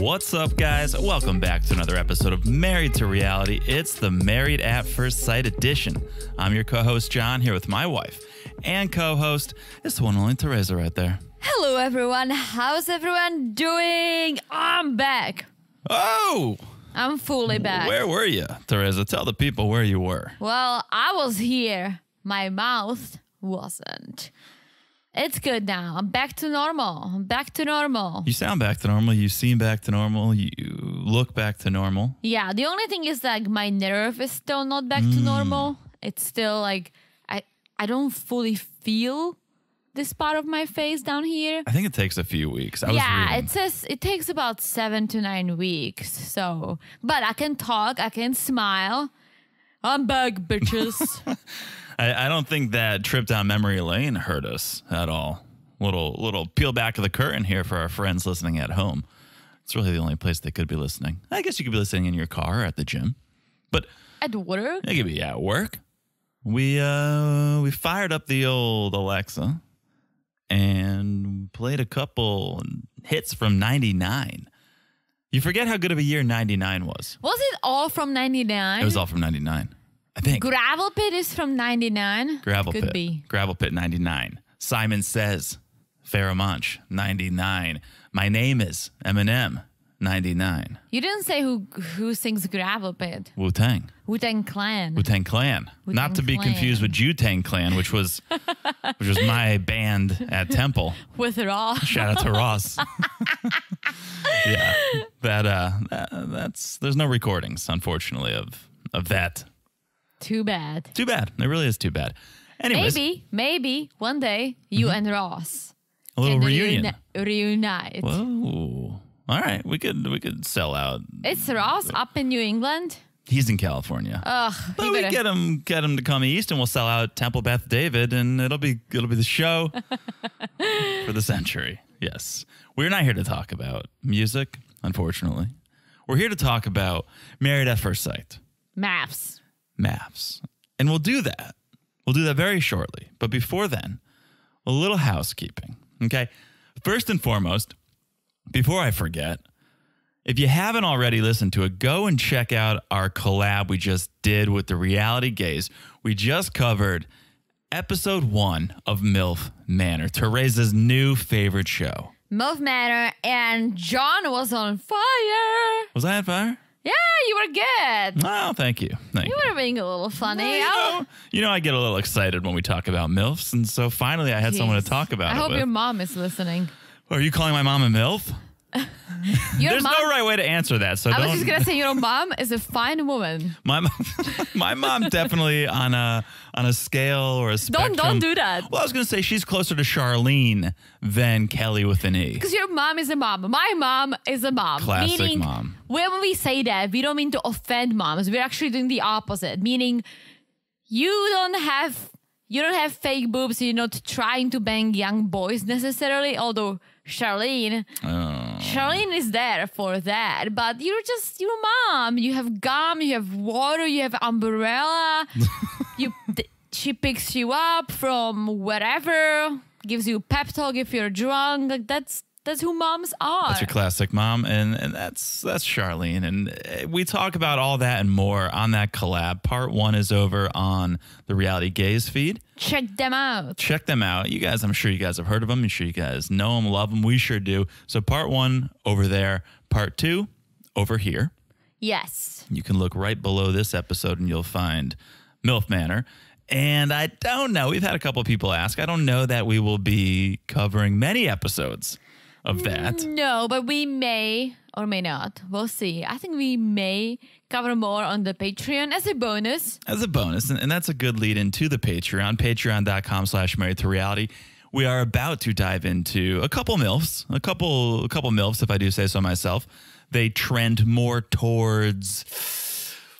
What's up, guys? Welcome back to another episode of Married to Reality. It's the Married at First Sight edition. I'm your co-host, John, here with my wife and co-host. It's the one and only Teresa right there. Hello, everyone. How's everyone doing? I'm back. Oh! I'm fully back. Where were you, Teresa? Tell the people where you were. Well, I was here. My mouth wasn't. It's good now. I'm back to normal. I'm back to normal. You sound back to normal. You seem back to normal. You look back to normal. Yeah, the only thing is like my nerve is still not back to normal. It's still like I don't fully feel this part of my face down here. I think it takes a few weeks. It says it takes about 7 to 9 weeks. So, but I can talk. I can smile. I'm back, bitches. I don't think that trip down memory lane hurt us at all. Little peel back of the curtain here for our friends listening at home. It's really the only place they could be listening. I guess you could be listening in your car or at the gym, but At work? it could be at work. We fired up the old Alexa and played a couple hits from '99. You forget how good of a year '99 was. Was it all from 99? It was all from '99. I think. Gravel Pit is from 99. Gravel Could Pit. be. Gravel Pit 99. Simon Says. Farrah Monch 99. My Name Is Eminem 99. You didn't say who sings Gravel Pit. Wu-Tang. Wu-Tang Clan. Wu-Tang Clan. Not to be Clan. confused with Ju-Tang Clan, which was my band at Temple. With Raw. Shout out to Ross. Yeah. That's there's no recordings, unfortunately, of that. Too bad. Too bad. It really is too bad. Anyways, Maybe one day you and Ross a little can reunion. reunite. Whoa. All right, we could sell out. It's Ross up in New England. He's in California. Ugh. But you we better- get him to come east, and we'll sell out Temple Beth David, and it'll be the show for the century. Yes, we're not here to talk about music, unfortunately. We're here to talk about Married at First Sight. Maps. And we'll do that. We'll do that very shortly. But before then, a little housekeeping. Okay. First and foremost, before I forget, if you haven't already listened to it, go and check out our collab we just did with the Reality Gaze. We just covered episode 1 of MILF Manor, Teresa's new favorite show. MILF Manor, and John was on fire. Was I on fire? Yeah, you were good. Oh, thank you. Thank you. You were being a little funny. You know, I get a little excited when we talk about MILFs, and so finally I had someone to talk about I it hope with. your mom is listening. Are you calling my mom a MILF? There's no right way to answer that, so I don't. was just gonna say your mom is a fine woman. My mom definitely on a scale or a spectrum. Don't do that. Well, I was gonna say she's closer to Charlene than Kelly with an E. Because your mom is a mom. My mom is a mom. Classic meaning, mom. When we say that, we don't mean to offend moms. We're actually doing the opposite. Meaning, you don't have fake boobs. You're not trying to bang young boys necessarily. Although Charlene is there for that. But you're mom. You have gum. You have water. You have umbrella. She picks you up from wherever. Gives you a pep talk if you're drunk. Like that's who moms are. That's your classic mom, and that's Charlene. And we talk about all that and more on that collab. Part 1 is over on the Reality Gaze feed. Check them out. You guys, I'm sure you guys have heard of them. I'm sure you guys know them, love them. We sure do. So part 1 over there, part 2 over here. Yes. You can look right below this episode and you'll find MILF Manor. And I don't know. We've had a couple of people ask. I don't know that we will be covering many episodes of that. No, but we may or may not. We'll see. I think we may cover more on the Patreon as a bonus. And that's a good lead into the Patreon, patreon.com/married to reality. We are about to dive into a couple MILFs, a couple MILFs, if I do say so myself. They trend more towards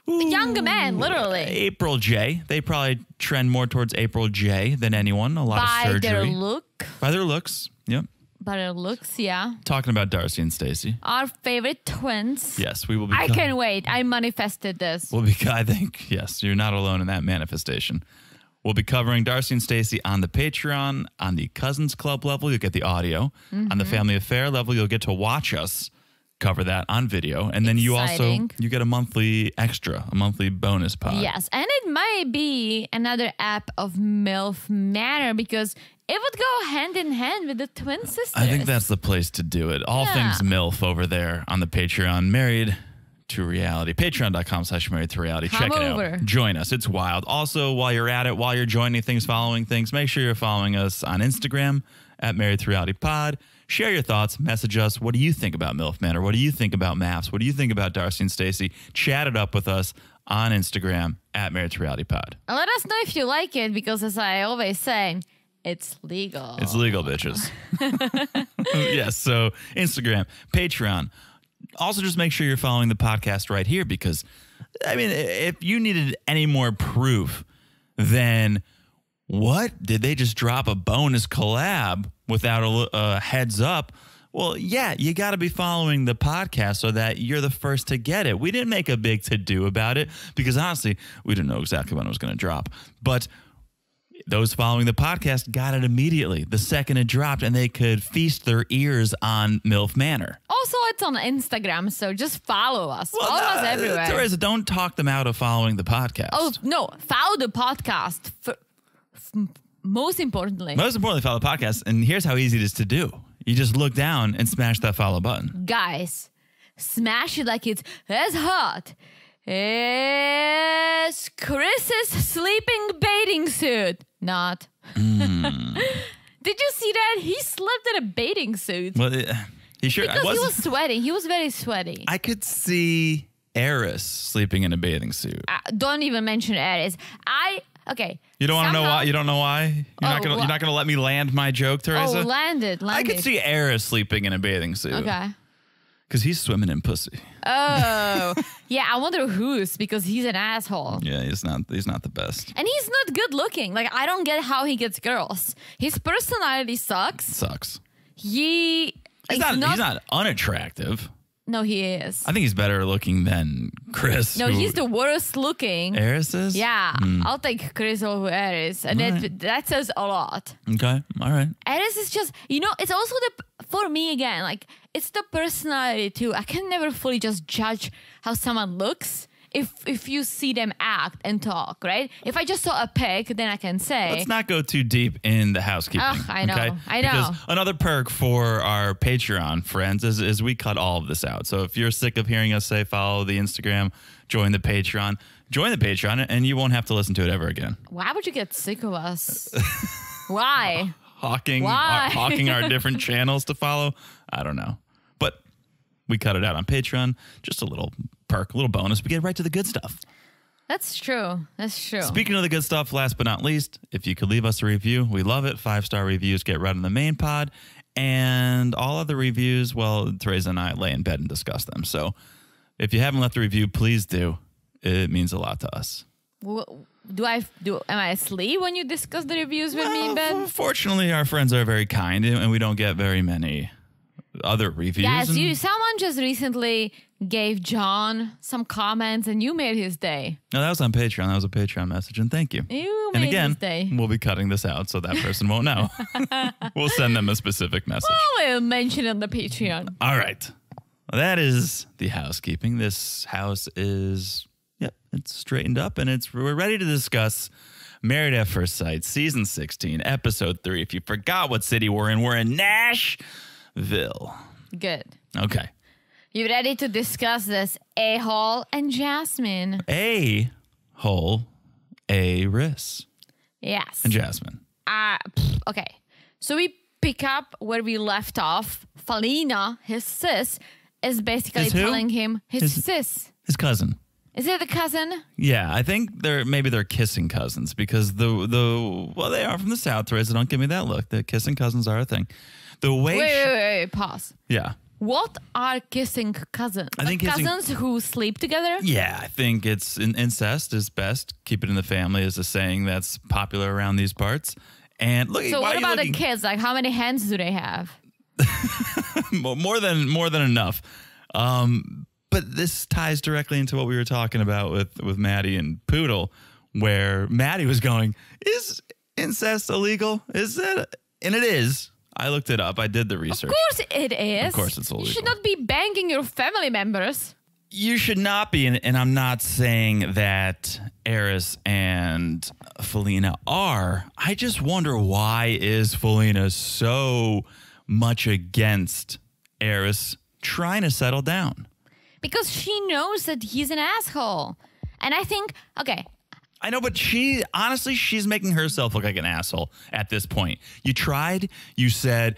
Younger man, literally. April J. They probably trend more towards April J than anyone. A lot of surgery. By their looks. Yep. By their looks, yeah. Talking about Darcy and Stacy. Our favorite twins. Yes, we will be. I can't wait. I manifested this. I think, yes, you're not alone in that manifestation. We'll be covering Darcy and Stacy on the Patreon. On the Cousins Club level, you'll get the audio. On the Family Affair level, you'll get to watch us cover that on video. And then you get a monthly bonus pod. Yes. And it might be another app of MILF Manor because it would go hand in hand with the twin sisters. I think that's the place to do it. All things MILF over there on the Patreon. Married to Reality. Patreon.com/married to reality. Check it out. Join us. It's wild. Also, while you're at it, while you're joining things, following things, make sure you're following us on Instagram at Married to Reality Pod. Share your thoughts. Message us. What do you think about MILF Manor? What do you think about MAFS? What do you think about Darcy and Stacey? Chat it up with us on Instagram at Married to Reality Pod. And let us know if you like it because, as I always say, it's legal. It's legal, bitches. Yes. So Instagram, Patreon. Also, just make sure you're following the podcast right here because, I mean, if you needed any more proof than what? Did they just drop a bonus collab without a heads up? Well, yeah, you got to be following the podcast so that you're the first to get it. We didn't make a big to-do about it because, honestly, we didn't know exactly when it was going to drop. But those following the podcast got it immediately the second it dropped, and they could feast their ears on MILF Manor. Also, it's on Instagram, so just follow us. Follow us everywhere. Teresa, don't talk them out of following the podcast. Oh, no. Follow the podcast. Most importantly, follow the podcast. And here's how easy it is to do. You just look down and smash that follow button. Guys, smash it like it's as hot as Chris's sleeping bathing suit. Not. Did you see that? He slept in a bathing suit. Well, he sure because he was sweating. He was very sweaty. I could see Eris sleeping in a bathing suit. Don't even mention Eris. Okay. You don't want to know why? You don't know why? You're not gonna let me land my joke, Teresa? Oh, land it. I could see Eris sleeping in a bathing suit. Okay. Because he's swimming in pussy. Oh. Yeah, I wonder whose, because he's an asshole. Yeah, he's not the best. And he's not good looking. Like, I don't get how he gets girls. His personality sucks. He's not unattractive. No, he is. I think he's better looking than Chris. No, he's the worst looking. Eris is? Yeah. I'll take Chris over Eris. And that says a lot. Okay. All right. Eris is just, it's also for me again, like, it's the personality too. I can never fully just judge how someone looks if you see them act and talk, right? If I just saw a pic, then I can say. Let's not go too deep in the housekeeping. I know. Okay? I know. Because another perk for our Patreon friends is we cut all of this out. So if you're sick of hearing us say follow the Instagram, join the Patreon, and you won't have to listen to it ever again. Why would you get sick of us? Why? Hawking our different channels to follow? I don't know. But we cut it out on Patreon. Just a little perk, a little bonus. We get right to the good stuff. That's true. Speaking of the good stuff, last but not least, if you could leave us a review, we love it. 5-star reviews get read on the main pod. And all other reviews, well, Teresa and I lay in bed and discuss them. So if you haven't left a review, please do. It means a lot to us. Am I asleep when you discuss the reviews with me in bed? Fortunately, our friends are very kind, and we don't get very many other reviews. Yes, someone just recently gave John some comments, and you made his day. No, that was on Patreon. That was a Patreon message, and thank you. And again, his day. We'll be cutting this out, so that person won't know. We'll send them a specific message. We'll mention it on the Patreon. All right. Well, that is the housekeeping. This house is... Yep, it's straightened up, and we're ready to discuss Married at First Sight, Season 16, Episode 3. If you forgot what city we're in Nashville. Good. Okay. You ready to discuss this A-Hole and Jasmine? A-Hole, Aris. Yes. And Jasmine. Okay. So we pick up where we left off. Falina, his sis, is basically telling him his sis. His cousin. Is it the cousin? Yeah, I think they're kissing cousins because they are from the South, Teresa. Don't give me that look. The kissing cousins are a thing. Wait, pause. Yeah. What are kissing cousins? I think cousins who sleep together? Yeah, I think it's incest is best. Keep it in the family is a saying that's popular around these parts. And look, so what about the kids? Like, how many hands do they have? more than enough. But this ties directly into what we were talking about with Maddie and Poodle, where Maddie was going, is incest illegal? Is it? And it is. I looked it up. I did the research. Of course it is. Of course it's illegal. You should not be banging your family members. You should not be, and I'm not saying that Eris and Felina are. I just wonder, why is Felina so much against Eris trying to settle down? Because she knows that he's an asshole. And I think, okay. I know, but she's making herself look like an asshole at this point. You tried, you said,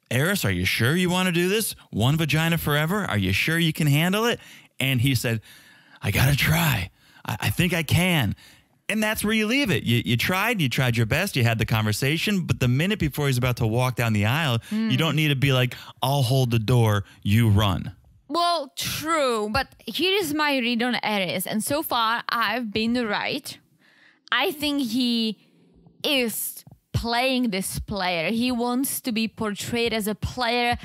Eris, are you sure you want to do this? One vagina forever? Are you sure you can handle it? And he said, I got to try. I think I can. And that's where you leave it. You tried your best. You had the conversation. But the minute before he's about to walk down the aisle, you don't need to be like, I'll hold the door, you run. Well, true. But here is my read on Eris. And so far, I've been right. I think he is playing this player. He wants to be portrayed as a player.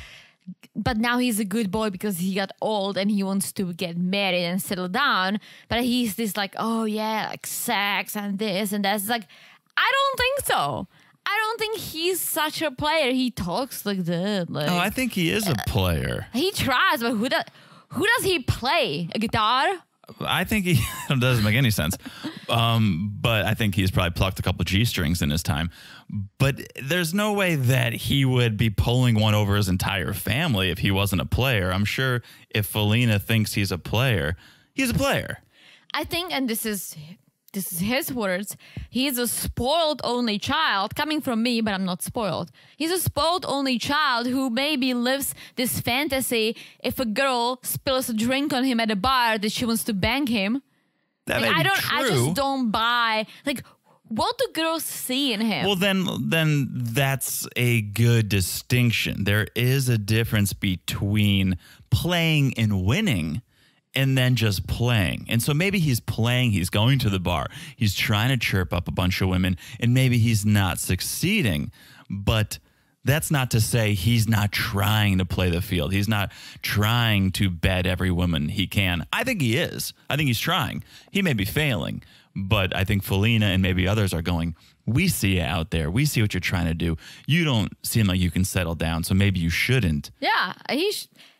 But now he's a good boy because he got old and he wants to get married and settle down. But he's this like, oh yeah, like sex and this and that's. Like, I don't think so. I don't think he's such a player. He talks like that. Like, oh, I think he is a player. He tries, but who does he play? A guitar? I think it doesn't make any sense. But I think he's probably plucked a couple of G-strings in his time. But there's no way that he would be pulling one over his entire family if he wasn't a player. I'm sure if Felina thinks he's a player, he's a player. I think, and this is his words, he's a spoiled only child, coming from me, but I'm not spoiled. He's a spoiled only child who maybe lives this fantasy if a girl spills a drink on him at a bar that she wants to bang him. That like, may be true. I just don't buy, like, what do girls see in him? Well, then that's a good distinction. There is a difference between playing and winning and then just playing. And so maybe he's playing, he's going to the bar, he's trying to chirp up a bunch of women, and maybe he's not succeeding. But that's not to say he's not trying to play the field. He's not trying to bed every woman he can. I think he is. I think he's trying. He may be failing, but I think Felina and maybe others are going, we see you out there. We see what you're trying to do. You don't seem like you can settle down, so maybe you shouldn't. Yeah,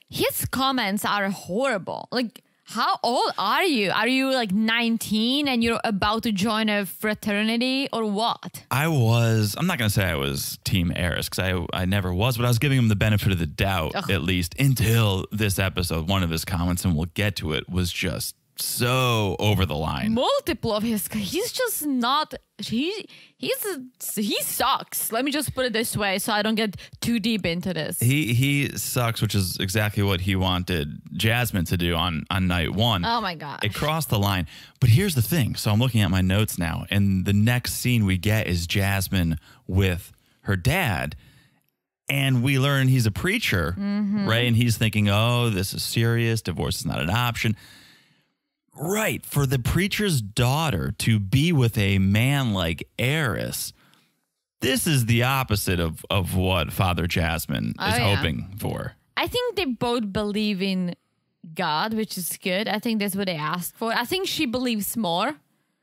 his comments are horrible. Like, how old are you? Are you like 19 and you're about to join a fraternity or what? I'm not going to say I was Team Eris because I never was, but I was giving him the benefit of the doubt, at least, until this episode. One of his comments, and we'll get to it, was just so over the line. Multiple of his, he's just not, he sucks. Let me just put it this way so I don't get too deep into this. He sucks, which is exactly what he wanted Jasmine to do on night one. Oh my gosh. It crossed the line. But here's the thing. So I'm looking at my notes now, and the next scene we get is Jasmine with her dad. And we learn he's a preacher, right? And he's thinking, oh, this is serious. Divorce is not an option. Right. For the preacher's daughter to be with a man like Eris, this is the opposite of what Father Jasmine is hoping for. I think they both believe in God, which is good. I think that's what they asked for. I think she believes more.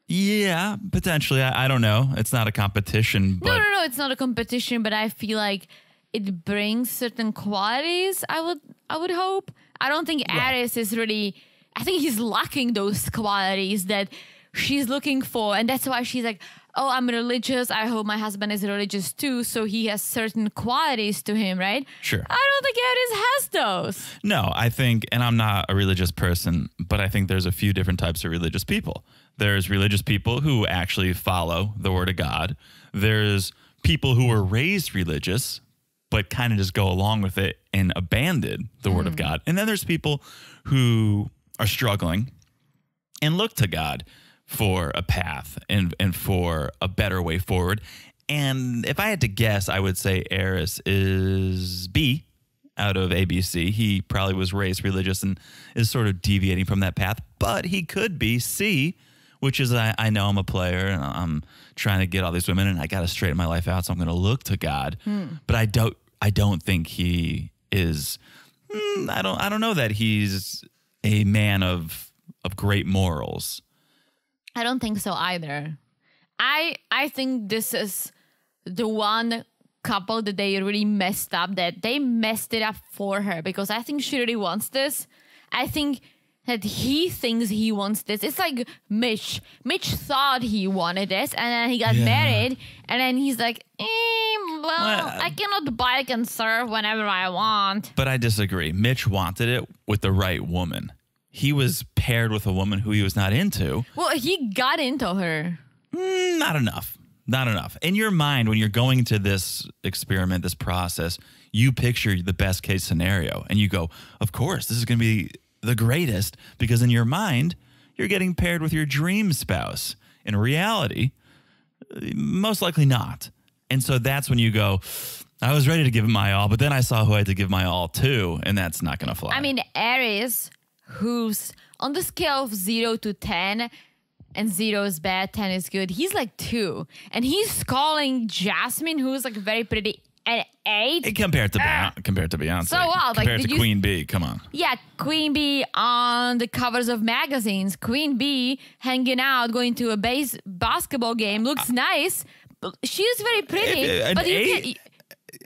Yeah, potentially. I don't know. It's not a competition. But No, it's not a competition, but I feel like it brings certain qualities, I would hope. I don't think Eris is really... I think he's lacking those qualities that she's looking for. And that's why she's like, oh, I'm religious. I hope my husband is religious too. So he has certain qualities to him, right? Sure. I don't think Eris has those. No, I think, and I'm not a religious person, but I think there's a few different types of religious people. There's religious people who actually follow the word of God. There's people who were raised religious, but kind of just go along with it and abandon the word of God. And then there's people who are struggling and look to God for a path and for a better way forward. And if I had to guess, I would say Eris is B out of ABC. He probably was raised religious and is sort of deviating from that path, but he could be C, which is I know I'm a player and I'm trying to get all these women and I got to straighten my life out, so I'm going to look to God. But I don't think he is. I don't know that he's a man of great morals. I don't think so either. I think this is the one couple that they really messed up, that they messed it up for her, because I think she really wants this. I think that he thinks he wants this. It's like Mitch. Mitch thought he wanted this, and then he got married, and then he's like, I cannot bike and surf whenever I want. But I disagree. Mitch wanted it with the right woman. He was paired with a woman who he was not into. Well, he got into her. Not enough. Not enough. In your mind, when you're going into this experiment, this process, you picture the best case scenario and you go, of course, this is going to be the greatest, because in your mind, you're getting paired with your dream spouse. In reality, most likely not. And so that's when you go, I was ready to give it my all, but then I saw who I had to give my all to, and that's not going to fly. I mean, Aries, who's on the scale of 0 to 10, and 0 is bad, 10 is good, he's like 2. And he's calling Jasmine, who's like very pretty, an 8. Compared to Beyonce. So wild. Compared to Queen Bee, come on. Yeah, Queen Bee on the covers of magazines. Queen Bee hanging out, going to a basketball game, looks nice. She's very pretty. But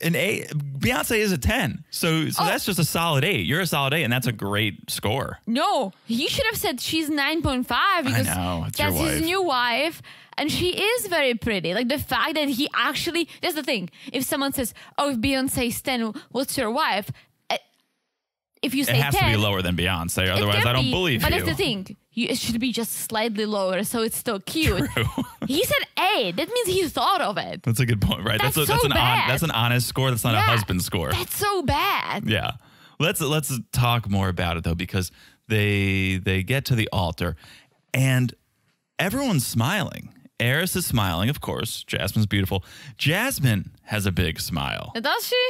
an 8. Beyonce is a 10. So that's just a solid 8. You're a solid 8, and that's a great score. No, he should have said she's 9.5 because I know, it's that's your wife. his new wife. And she is very pretty. Like the fact that he actually, that's the thing. If someone says, oh, if Beyonce's 10, what's your wife? If you say 10. It has to be lower than Beyonce. Otherwise, I don't believe you. But that's the thing. It should be just slightly lower, so it's still cute. True. He said 8. That means he thought of it. That's a good point, right? That's an honest score. That's not a husband score. That's so bad. Yeah. Let's talk more about it, though, because they get to the altar, and everyone's smiling. Eris is smiling, of course. Jasmine's beautiful. Jasmine has a big smile. Does she?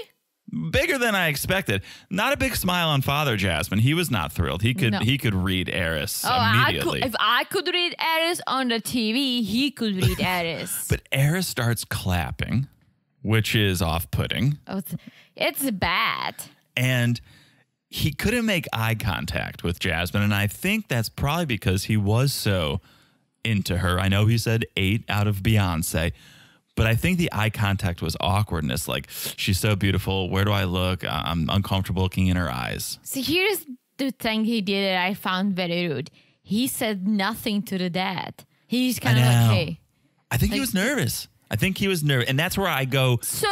Bigger than I expected. Not a big smile on Father Jasmine. He was not thrilled. He could read Eris immediately. If I could read Eris on the TV, he could read Eris. But Eris starts clapping, which is off-putting. Oh, it's bad. And he couldn't make eye contact with Jasmine, and I think that's probably because he was so into her. I know he said 8 out of Beyonce, but I think the eye contact was awkwardness. Like, she's so beautiful. Where do I look? I'm uncomfortable looking in her eyes. See, here's the thing he did that I found very rude. He said nothing to the dad. He's kind of like, hey. I think he was nervous. And that's where I go. So?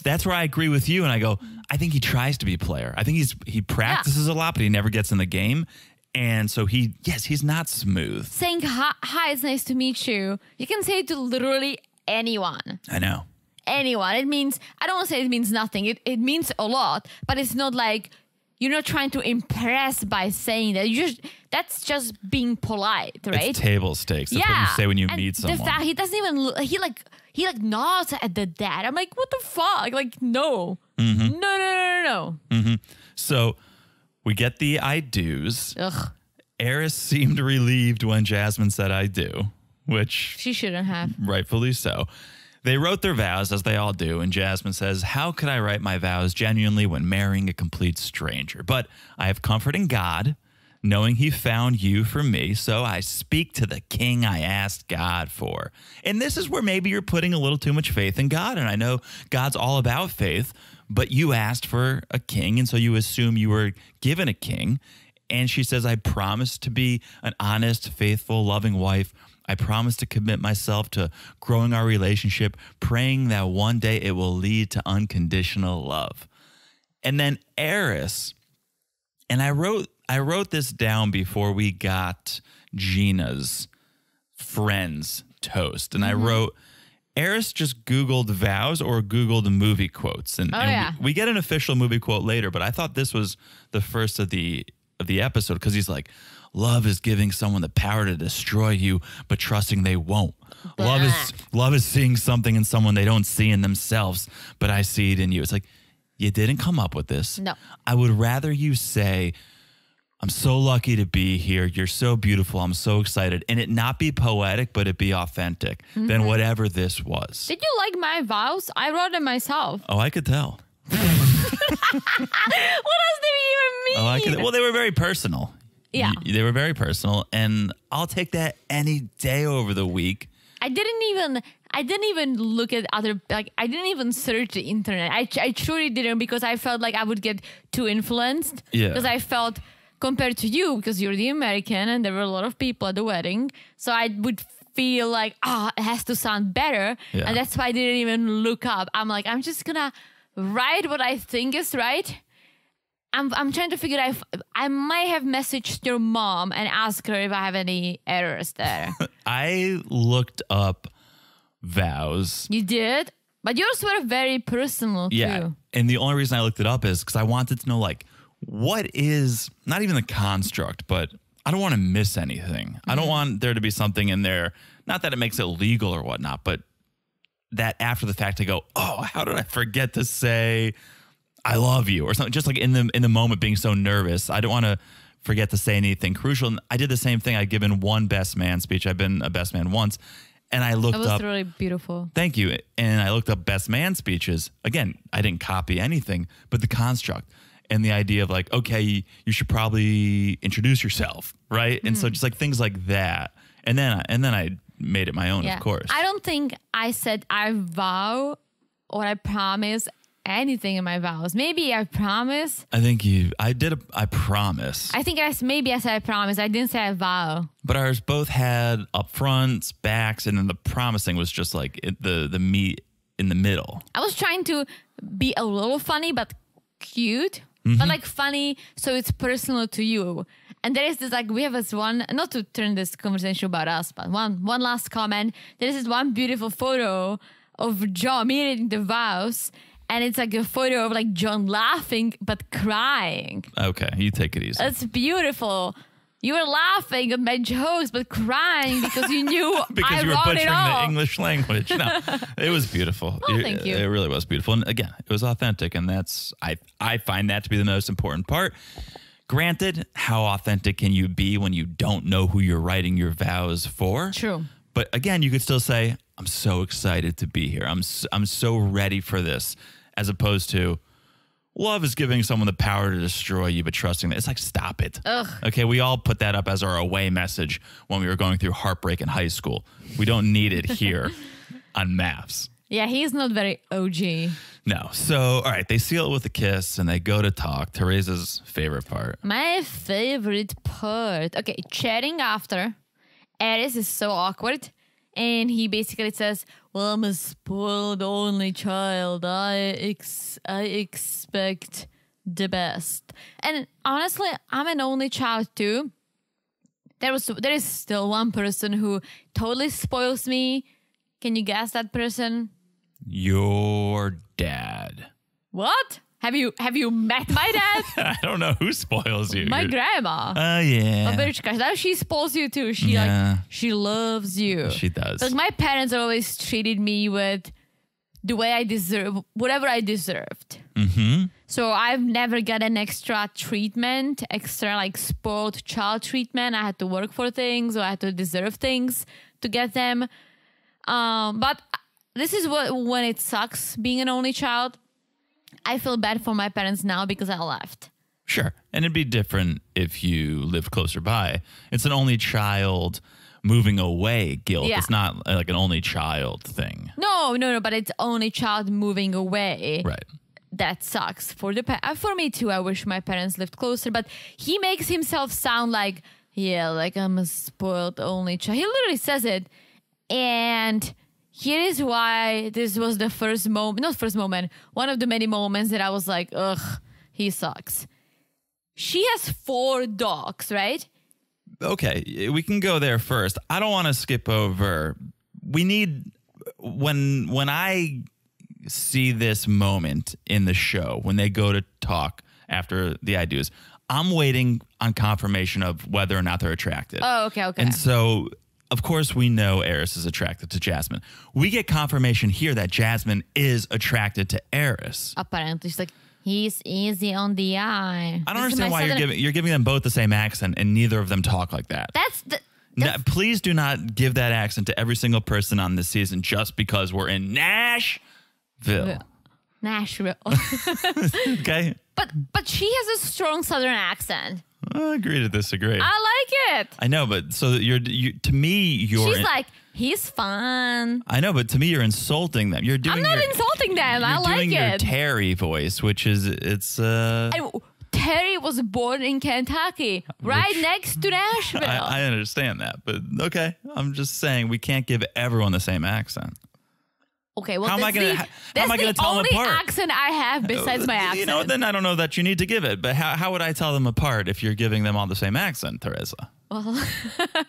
That's where I agree with you. And I go, I think he tries to be a player. I think he practices a lot, but he never gets in the game. And so he's not smooth. Saying hi, it's nice to meet you. You can say it to literally anyone. I know. Anyone. It means, I don't want to say it means nothing. It means a lot, but it's not like you're not trying to impress by saying that. That's just being polite, right? It's table stakes. That's what you say when you meet someone. The fact he doesn't even look, he nods at the dad. I'm like, what the fuck? Like, no. Mm-hmm. No. Mm-hmm. So we get the I do's. Ugh. Eris seemed relieved when Jasmine said I do, which she shouldn't have. Rightfully so. They wrote their vows, as they all do, and Jasmine says, how could I write my vows genuinely when marrying a complete stranger? But I have comfort in God, knowing he found you for me, so I speak to the king I asked God for. And this is where maybe you're putting a little too much faith in God, and I know God's all about faith, but you asked for a king, and so you assume you were given a king. And she says, I promise to be an honest, faithful, loving wife. I promise to commit myself to growing our relationship, praying that one day it will lead to unconditional love. And then Eris, and I wrote this down before we got Gina's friend's toast. And I wrote, Eris just Googled vows or Googled movie quotes. And we get an official movie quote later, but I thought this was the first of the episode, because he's like, love is giving someone the power to destroy you, but trusting they won't. Love is seeing something in someone they don't see in themselves, but I see it in you. It's like, you didn't come up with this. No. I would rather you say, I'm so lucky to be here. You're so beautiful. I'm so excited. And it not be poetic, but it be authentic than whatever this was. Did you like my vows? I wrote them myself. Oh, I could tell. What does that even mean? Well, they were very personal. Yeah. They were very personal, and I'll take that any day over the week I didn't even look at other, like, I didn't even search the internet. I truly didn't, because I felt like I would get too influenced. Yeah. Because I felt, compared to you, because you're the American and there were a lot of people at the wedding, so I would feel like, it has to sound better. Yeah. And that's why I didn't even look up. I'm like, I'm just gonna write what I think is right. I'm trying to figure out if I might have messaged your mom and asked her if I have any errors there. I looked up vows. You did? But yours were very personal Yeah. too. And the only reason I looked it up is because I wanted to know, like, what is not even the construct, but I don't want to miss anything. I don't want there to be something in there, not that it makes it legal or whatnot, but that after the fact I go, oh, how did I forget to say I love you or something? Just like in the moment being so nervous, I don't want to forget to say anything crucial. And I did the same thing. I'd given one best man speech. I've been a best man once. And I looked up. That was really beautiful. Thank you. And I looked up best man speeches. Again, I didn't copy anything, but the construct and the idea of like, okay, you should probably introduce yourself, right? And so just like things like that. And then I made it my own, of course. I don't think I said I vow or I promise anything in my vows. Maybe I promise. I think I promise. I think maybe I said I promise. I didn't say I vow. But ours both had upfronts, backs, and then the promising was just like the meat in the middle. I was trying to be a little funny, but cute. But like funny, so it's personal to you. And there is this, like, we have this one, not to turn this conversation about us, but one last comment. There is this one beautiful photo of John, me reading the vows. And it's like a photo of like John laughing, but crying. Okay, you take it easy. It's beautiful. You were laughing at my jokes, but crying because you knew because I you were wrote butchering it all. the English language. No, it was beautiful. Oh, thank you. It really was beautiful. And again, it was authentic. And that's, I find that to be the most important part. Granted, how authentic can you be when you don't know who you're writing your vows for? True. But again, you could still say, I'm so excited to be here. I'm so ready for this, as opposed to, love is giving someone the power to destroy you, but trusting that. It's like, stop it. Ugh. Okay, we all put that up as our away message when we were going through heartbreak in high school. We don't need it here on maps. Yeah, he's not very OG. No. So, all right, they seal it with a kiss and they go to talk. Teresa's favorite part. My favorite part. Okay, chatting after. Aries is so awkward. And he basically says, well, I'm a spoiled only child. I expect the best. And honestly, I'm an only child too. There is still one person who totally spoils me. Can you guess that person? Your dad. What? Have you met my dad? I don't know who spoils you. My grandma. Oh, yeah. Now she spoils you too. She she loves you. She does. Like my parents always treated me with the way I deserve, whatever I deserved. Mm-hmm. So I've never got an extra treatment, extra like spoiled child treatment. I had to work for things or I had to deserve things to get them. But this is when it sucks being an only child. I feel bad for my parents now because I left. Sure. And it'd be different if you lived closer by. It's an only child moving away guilt. Yeah. It's not like an only child thing. No, but it's only child moving away. Right. That sucks for me too. I wish my parents lived closer, but he makes himself sound like, yeah, like I'm a spoiled only child. He literally says it. And here is why this was the one of the many moments that I was like, ugh, he sucks. She has 4 dogs, right? Okay, we can go there first. I don't want to skip over. We need, when I see this moment in the show, when they go to talk after the I do's, I'm waiting on confirmation of whether or not they're attracted. Oh, okay. And so, of course, we know Eris is attracted to Jasmine. We get confirmation here that Jasmine is attracted to Eris. Apparently, she's like, he's easy on the eye. I don't understand why you're giving them both the same accent and neither of them talk like that. Please do not give that accent to every single person on this season just because we're in Nashville. Okay. But she has a strong Southern accent. I agree to disagree. I like it. I know, but so to me, She's like, He's fun. I know, but to me, you're insulting them. You're doing. I'm not insulting them. I like doing your it. Terry voice, which is And Terry was born in Kentucky, right next to Nashville. I understand that, but okay. I'm just saying we can't give everyone the same accent. Okay, well, How am I gonna tell them the only apart? accent I have besides my accent. You know, then I don't know that you need to give it. But how would I tell them apart if you're giving them all the same accent, Teresa? Well,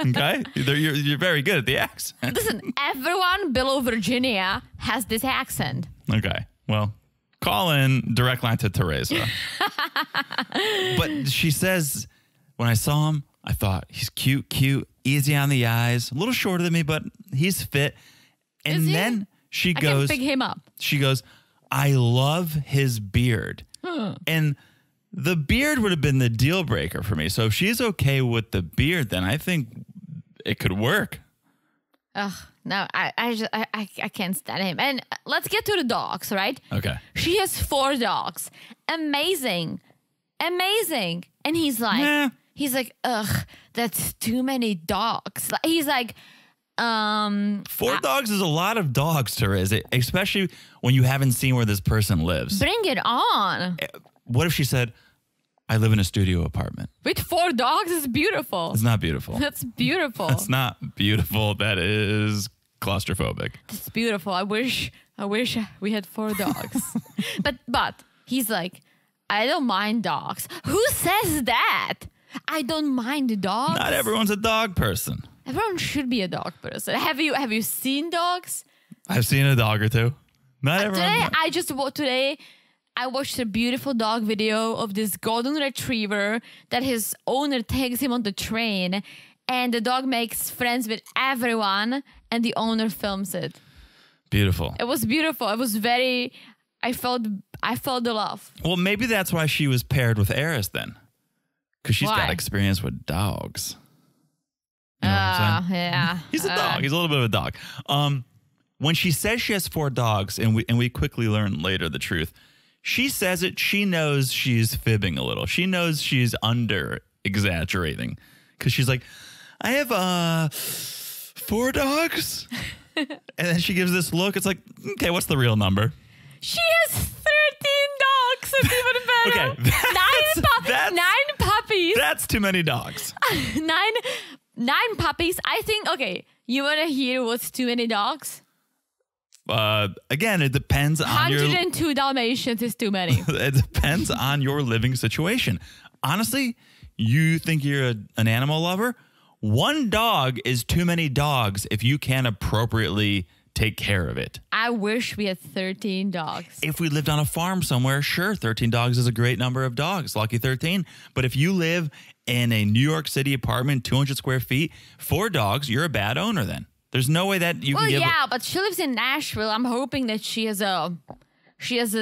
Okay, you're very good at the accent. listen, everyone below Virginia has this accent. Okay, well, call in direct line to Teresa. But she says, when I saw him, I thought he's cute, easy on the eyes, a little shorter than me, but he's fit. And Is he? then she I goes, can pick him up. she goes, I love his beard. And the beard would have been the deal breaker for me. So if she's okay with the beard, then I think it could work. Ugh, no, I can't stand him. And let's get to the dogs, right? Okay. She has 4 dogs. Amazing. And he's like, Nah. ugh, that's too many dogs. He's like, 4 dogs is a lot of dogs, Teresa, especially when you haven't seen where this person lives. bring it on. What if she said, I live in a studio apartment? With 4 dogs, it's beautiful. It's not beautiful. That's beautiful. It's not beautiful. That is claustrophobic. It's beautiful. I wish we had 4 dogs. but he's like, I don't mind dogs. Who says that? I don't mind dogs. Not everyone's a dog person. Everyone should be a dog person. Have you seen dogs? I've seen a dog or two. Not everyone. Today I watched a beautiful dog video of this golden retriever that his owner takes him on the train, and the dog makes friends with everyone, and the owner films it. Beautiful. It was beautiful. It was very. I felt the love. Well, maybe that's why she was paired with Eris then, because she's got Why? experience with dogs. You know what I'm saying? Yeah. He's a dog. He's a little bit of a dog. When she says she has 4 dogs, and we quickly learn later the truth, she says it. She knows she's fibbing a little. She knows she's under exaggerating, because she's like, I have 4 dogs, and then she gives this look. It's like, okay, what's the real number? She has 13 dogs. It's even better. Okay, 9 puppies. That's too many dogs. 9 puppies. I think. Okay, you want to hear what's too many dogs? Again, it depends on your. 102 Dalmatians is too many. It depends on your living situation. Honestly, you think you're an animal lover? 1 dog is too many dogs if you can't appropriately take care of it. I wish we had 13 dogs. If we lived on a farm somewhere, sure, 13 dogs is a great number of dogs. Lucky 13. But if you live in a New York City apartment, 200 square feet, 4 dogs, you're a bad owner then. There's no way that you can give. Well, yeah, but she lives in Nashville. I'm hoping that she has a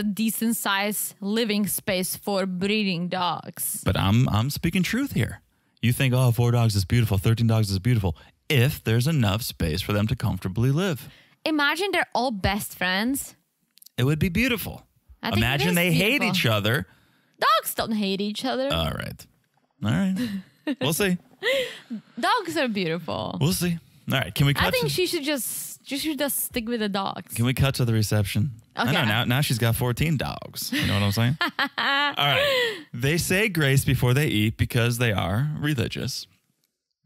decent size living space for breeding dogs. But I'm speaking truth here. You think, oh, 4 dogs is beautiful, 13 dogs is beautiful, if there's enough space for them to comfortably live. Imagine they're all best friends. It would be beautiful. I think it Imagine is they hate beautiful. each other. Dogs don't hate each other. All right. We'll see. Dogs are beautiful. We'll see. All right. Can we cut? I think she should just stick with the dogs. Can we cut to the reception? Okay. I know now she's got 14 dogs. You know what I'm saying? All right. They say grace before they eat because they are religious.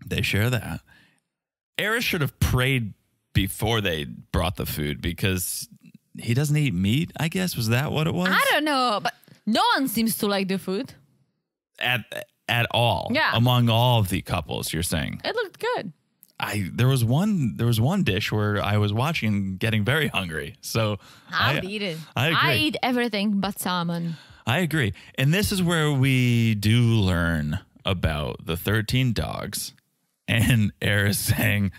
They share that. Eris should have prayed before they brought the food because he doesn't eat meat, I guess. Was that what it was? I don't know, but no one seems to like the food. At all. Yeah. Among all of the couples, you're saying. It looked good. There was one dish where I was watching and getting very hungry. So I'll eat it. I agree. I eat everything but salmon. I agree. And this is where we do learn about the 13 dogs and Eris saying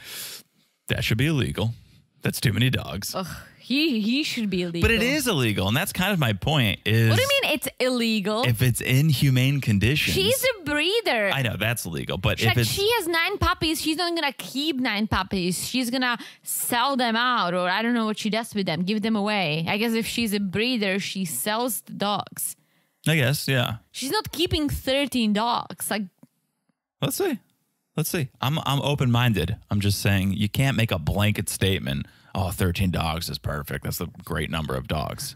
that should be illegal. That's too many dogs. Ugh, he should be illegal. But it is illegal, and that's kind of my point. Is What do you mean it's illegal? if it's in humane conditions? She's a breeder. I know that's illegal, but Like, if it's she has 9 puppies, she's not gonna keep 9 puppies. She's gonna sell them out, or I don't know what she does with them. Give them away. I guess if she's a breeder, she sells the dogs. I guess, yeah. She's not keeping 13 dogs. Like, Let's see Let's see. I'm open-minded. I'm just saying you can't make a blanket statement. Oh, 13 dogs is perfect. That's a great number of dogs.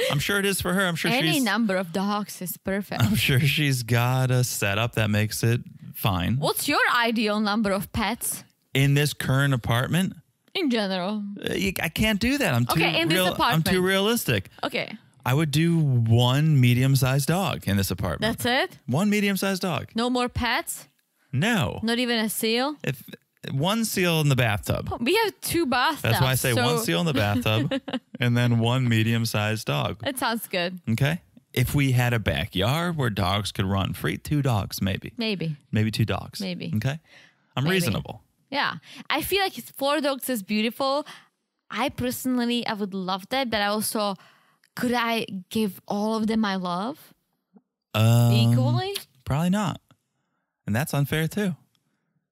I'm sure it is for her. I'm sure Any number of dogs is perfect. I'm sure she's got a setup that makes it fine. What's your ideal number of pets? In this current apartment? In general. I can't do that. I'm too realistic. Okay. I would do one medium-sized dog in this apartment. That's it? One medium-sized dog. No more pets? No. Not even a seal? If one seal in the bathtub. We have 2 bathtubs. That's why I say one seal in the bathtub and then one medium-sized dog. That sounds good. Okay. If we had a backyard where dogs could run free, 2 dogs, maybe. Maybe 2 dogs. Maybe. Okay. I'm reasonable. Yeah. I feel like 4 dogs is beautiful. I personally, I would love that, but I also, could I give all of them my love equally? Probably not. And that's unfair too.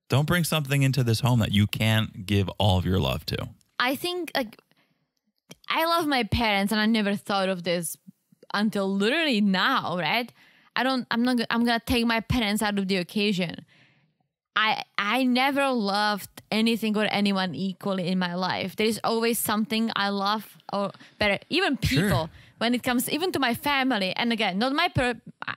Don't bring something into this home that you can't give all of your love to. I think like I love my parents and I never thought of this until literally now, right? I'm gonna take my parents out of the occasion. I never loved anything or anyone equally in my life. There is always something I love or better, even people. Sure. When it comes even to my family, and again, not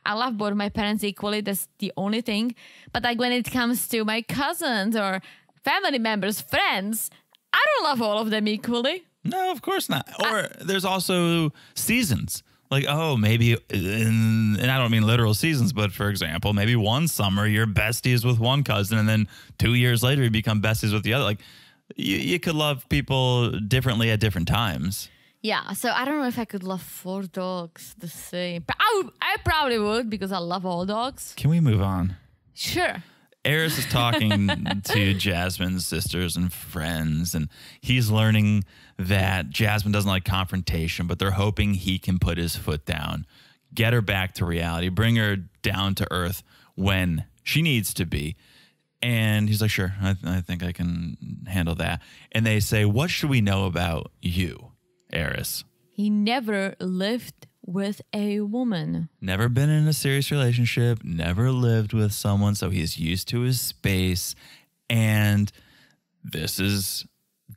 I love both my parents equally. That's the only thing. But like when it comes to my cousins or family members, friends, I don't love all of them equally. No, of course not. Or there's also seasons. Like, oh, maybe, and I don't mean literal seasons, but for example, maybe one summer you're besties with one cousin and then 2 years later you become besties with the other. Like, you could love people differently at different times. Yeah, so I don't know if I could love 4 dogs the same. But I probably would because I love all dogs. Can we move on? Sure. Eris is talking to Jasmine's sisters and friends, and he's learning that Jasmine doesn't like confrontation, but they're hoping he can put his foot down, get her back to reality, bring her down to earth when she needs to be. And he's like, sure, I think I can handle that. And they say, what should we know about you, Eris? He never lived with a woman. Never been in a serious relationship, never lived with someone, so he's used to his space. And this is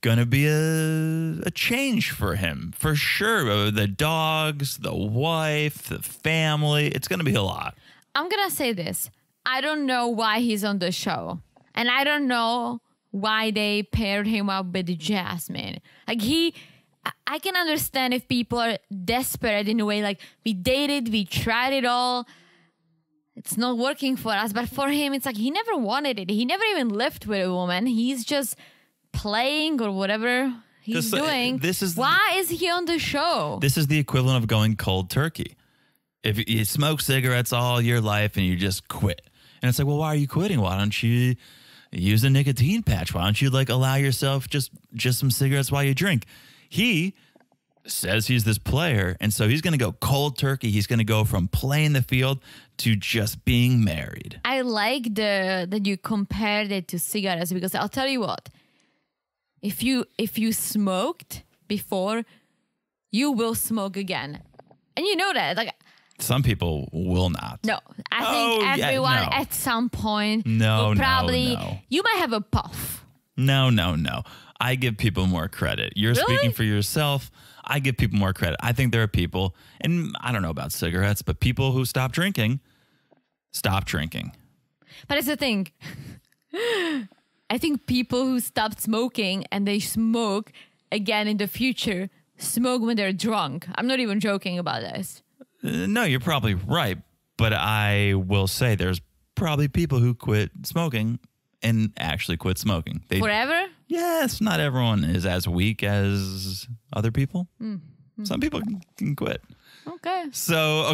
going to be a change for him, for sure. The dogs, the wife, the family, it's going to be a lot. I'm going to say this. I don't know why he's on the show. And I don't know why they paired him up with Jasmine. Like I can understand if people are desperate in a way, like we dated, we tried it all. It's not working for us. But for him, it's like he never wanted it. He never even lived with a woman. He's just playing or whatever he's doing. Why is he on the show? This is the equivalent of going cold turkey. If you smoke cigarettes all your life and you just quit. And it's like, well, why are you quitting? Why don't you use a nicotine patch? Why don't you like allow yourself just some cigarettes while you drink? He says he's this player, and so he's going to go cold turkey. He's going to go from playing the field to just being married. I like that you compared it to cigarettes because I'll tell you what. If you smoked before, you will smoke again. And you know that. Like some people will not. No. I think everyone at some point will probably you might have a puff. No. I give people more credit. You're speaking for yourself. I give people more credit. I think there are people, and I don't know about cigarettes, but people who stop drinking. But it's the thing. I think people who stopped smoking and they smoke again in the future smoke when they're drunk. I'm not even joking about this. No, you're probably right. But I will say there's probably people who quit smoking and actually quit smoking. Forever? Yes, not everyone is as weak as other people. Some people can quit. Okay. So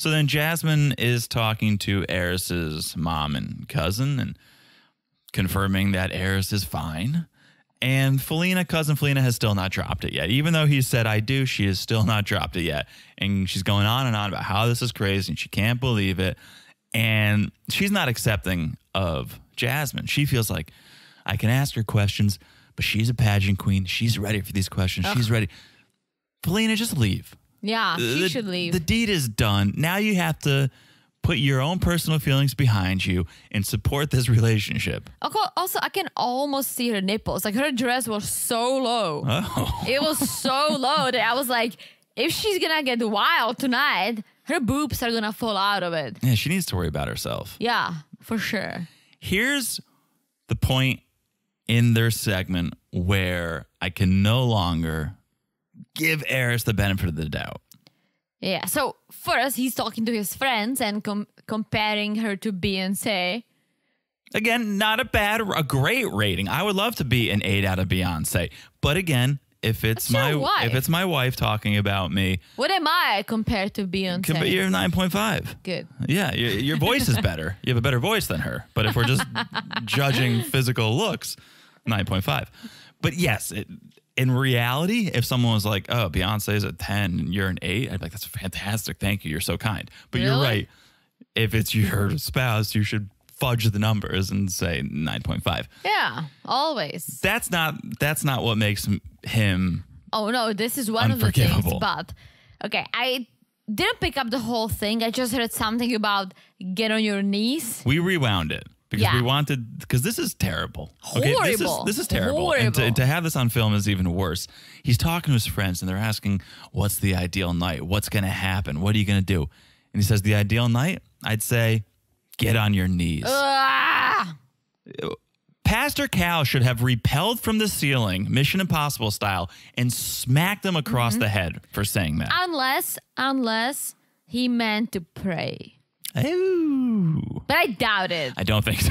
then Jasmine is talking to Eris's mom and cousin and confirming that Eris is fine. And cousin Felina has still not dropped it yet. Even though he said, I do, she has still not dropped it yet. And she's going on and on about how this is crazy and she can't believe it. And she's not accepting of Jasmine. She feels like I can ask her questions, but she's a pageant queen. She's ready for these questions. She's ready. Felina, just leave. Yeah, she should leave. The deed is done. Now you have to put your own personal feelings behind you and support this relationship. Also, I can almost see her nipples. Like her dress was so low. Oh. It was so low that I was like, if she's gonna get wild tonight, her boobs are gonna fall out of it. Yeah, she needs to worry about herself. Yeah, for sure. Here's the point in their segment where I can no longer give Eris the benefit of the doubt. Yeah, so first he's talking to his friends and comparing her to Beyonce. Again, not a great rating. I would love to be an 8 out of Beyonce. But again, if it's my wife talking about me, what am I compared to Beyonce? You're 9.5. Good. Yeah, your voice is better. You have a better voice than her. But if we're just judging physical looks, 9.5. But yes, in reality, if someone was like, "Oh, Beyonce's a 10 and you're an 8," I'd be like, "That's fantastic. Thank you. You're so kind." But really? You're right. If it's your spouse, you should fudge the numbers and say 9.5. Yeah, always. That's not what makes him. Oh no, this is one of the things. Unforgivable. But okay, I didn't pick up the whole thing. I just heard something about get on your knees. We rewound it because this is terrible. Horrible. This is terrible. Horrible. And to have this on film is even worse. He's talking to his friends and they're asking, "What's the ideal night? What's going to happen? What are you going to do?" And he says, "The ideal night, I'd say, get on your knees." Pastor Cal should have repelled from the ceiling, Mission Impossible style, and smacked him across the head for saying that. Unless he meant to pray. Ooh. But I doubt it. I don't think so.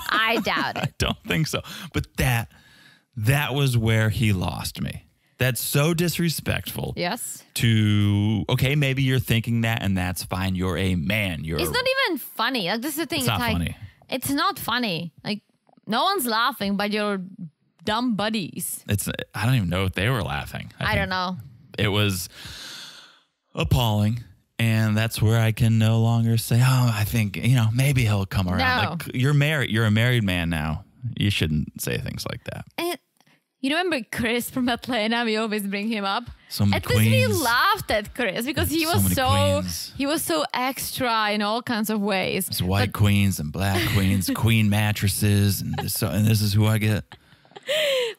I doubt it. I don't think so. But that was where he lost me. That's so disrespectful. Yes. Okay, maybe you're thinking that, and that's fine. You're a man. It's not even funny. Like, this is the thing. It's not funny. It's not funny. Like, no one's laughing but your dumb buddies. I don't even know if they were laughing. I don't know. It was appalling. And that's where I can no longer say, "Oh, I think, maybe he'll come around." No. Like, you're married. You're a married man now. You shouldn't say things like that. And you remember Chris from Atlanta? We always bring him up. So many At least we queens. laughed at Chris because he was many queens. so extra in all kinds of ways. There's white queens and black queens, queen mattresses, and this is who I get.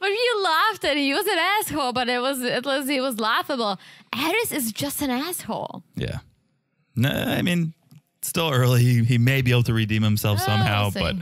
But you laughed at him. He was an asshole, but at least he was laughable. Harris is just an asshole. Yeah. No, I mean, it's still early. He may be able to redeem himself somehow, we'll but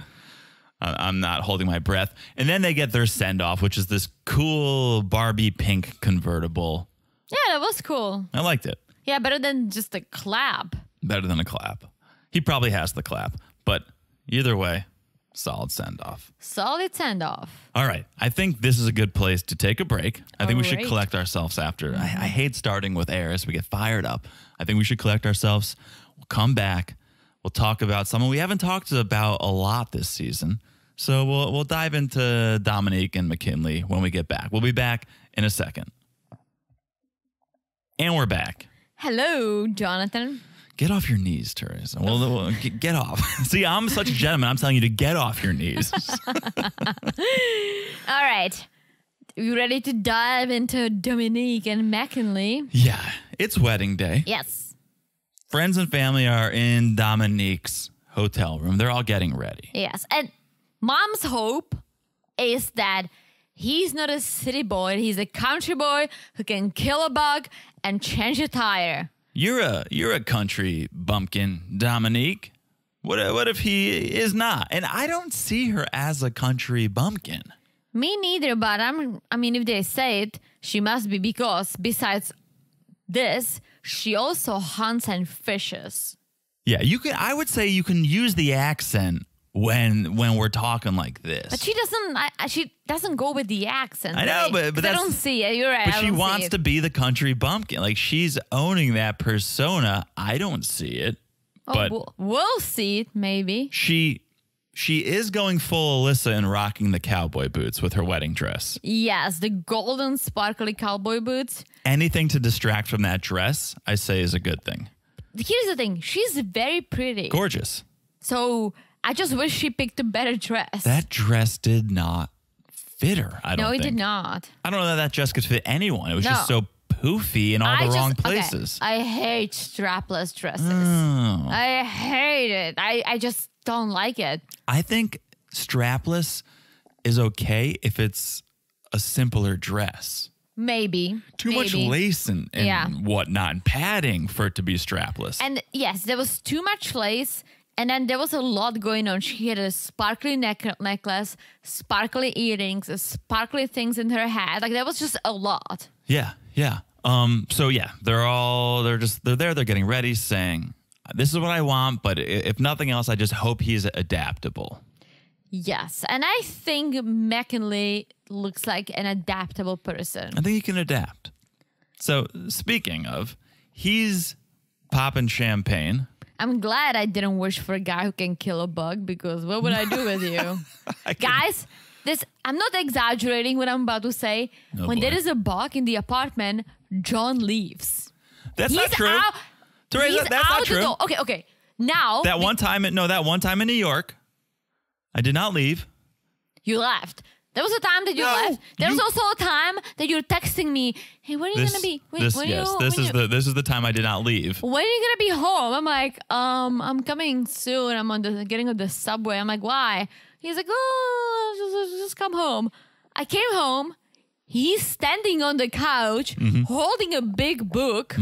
I'm not holding my breath. And then they get their send-off, which is this cool Barbie pink convertible. Yeah, that was cool. I liked it. Yeah, better than just a clap. Better than a clap. He probably has the clap, but either way, solid send-off. Solid send-off. All right. I think this is a good place to take a break. I think we should Alright. collect ourselves after. I hate starting with Eris. We get fired up. I think we should collect ourselves. We'll come back. We'll talk about someone we haven't talked about a lot this season. So we'll dive into Dominique and McKinley when we get back. We'll be back in a second. And we're back. Hello, Jonathan. Get off your knees, Teresa. Well, get off. See, I'm such a gentleman. I'm telling you to get off your knees. All right. You ready to dive into Dominique and McKinley? Yeah, it's wedding day. Yes. Friends and family are in Dominique's hotel room. They're all getting ready. Yes. And mom's hope is that he's not a city boy. He's a country boy who can kill a bug and change a tire. You're a country bumpkin, Dominique. What if he is not? And I don't see her as a country bumpkin. Me neither, but I mean, if they say it, she must be, because besides this, she also hunts and fishes. Yeah, I would say you can use the accent when we're talking like this. But she doesn't go with the accent. I know, but I don't see it. You're right. But she wants to be the country bumpkin. Like, she's owning that persona. I don't see it. But we'll see it, maybe. She is going full Alyssa and rocking the cowboy boots with her wedding dress. Yes, the golden sparkly cowboy boots. Anything to distract from that dress, I say, is a good thing. Here's the thing. She's very pretty. Gorgeous. So I just wish she picked a better dress. That dress did not fit her, I don't think. No, it did not. I don't know that dress could fit anyone. It was just so poofy in all the wrong places. Okay, I hate strapless dresses. Oh. I hate it. I just don't like it. I think strapless is okay if it's a simpler dress. Maybe. Too much lace and whatnot and padding for it to be strapless. And yes, there was too much lace. And then there was a lot going on. She had a sparkly necklace, sparkly earrings, sparkly things in her head. Like there was just a lot. Yeah. So yeah, they're there. They're getting ready, saying, "This is what I want." But if nothing else, I just hope he's adaptable. Yes, and I think McKinley looks like an adaptable person. I think he can adapt. So speaking of, he's popping champagne. I'm glad I didn't wish for a guy who can kill a bug, because what would I do with you? Guys, I'm not exaggerating what I'm about to say. When there is a bug in the apartment, John leaves. That's not true. Teresa, that's not true. Okay. Now. That one time in New York, I did not leave. You left. There was a time that you left. There was also a time that you were texting me, "Hey, when are you gonna be?" This is the time I did not leave. When are you gonna be home? I'm like, I'm coming soon. I'm getting on the subway. I'm like, why? He's like, oh, just come home. I came home. He's standing on the couch, holding a big book.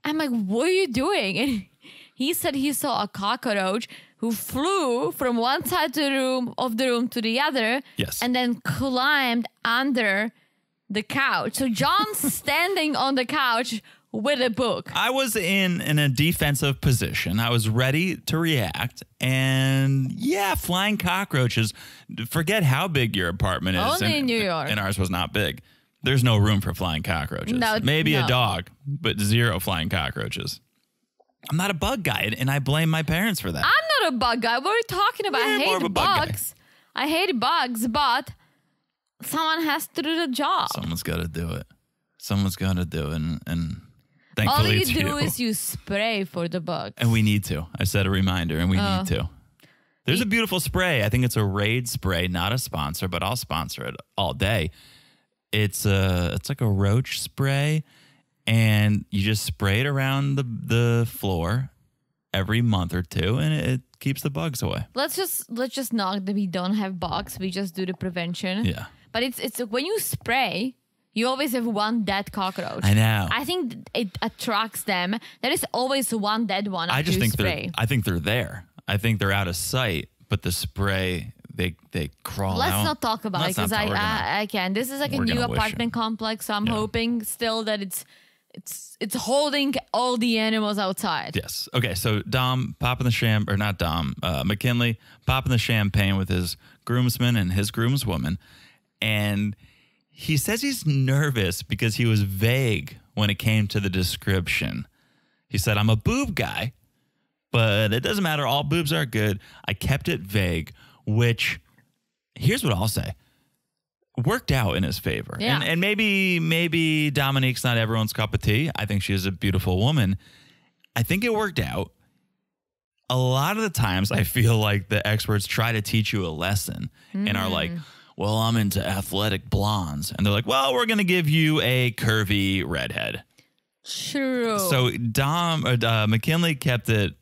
I'm like, what are you doing? And he said he saw a cockroach who flew from one side of the room to the other, and then climbed under the couch. So John's standing on the couch with a book. I was in a defensive position. I was ready to react. And yeah, flying cockroaches. Forget how big your apartment is. Only in New York. And ours was not big. There's no room for flying cockroaches. Maybe a dog, but zero flying cockroaches. I'm not a bug guy, and I blame my parents for that. I'm not a bug guy. What are you talking about? I hate bugs. I hate bugs, but someone has to do the job. Someone's got to do it. And thankfully all you do is you spray for the bugs. And we need to. I set a reminder, and we need to. There's a beautiful spray. I think it's a Raid spray, not a sponsor, but I'll sponsor it all day. It's like a roach spray. And you just spray it around the floor every month or two, and it keeps the bugs away. Let's just not that we don't have bugs. We just do the prevention. Yeah. But it's when you spray, you always have one dead cockroach. I know. I think it attracts them. There is always one dead one. I think spray. I think they're there. I think they're out of sight, but the spray. They crawl Let's out. not talk about it, because I can. This is like a new apartment complex, so I'm hoping still that it's holding all the animals outside. Yes. Okay. So Dom popping the McKinley popping the champagne with his groomsman and his groomswoman, and he says he's nervous because he was vague when it came to the description. He said, "I'm a boob guy, but it doesn't matter. All boobs are good." I kept it vague, which here's what I'll say. Worked out in his favor. Yeah. And maybe Dominique's not everyone's cup of tea. I think she is a beautiful woman. I think it worked out. A lot of the times I feel like the experts try to teach you a lesson and are like, well, I'm into athletic blondes. And they're like, well, we're going to give you a curvy redhead. True. So McKinley kept it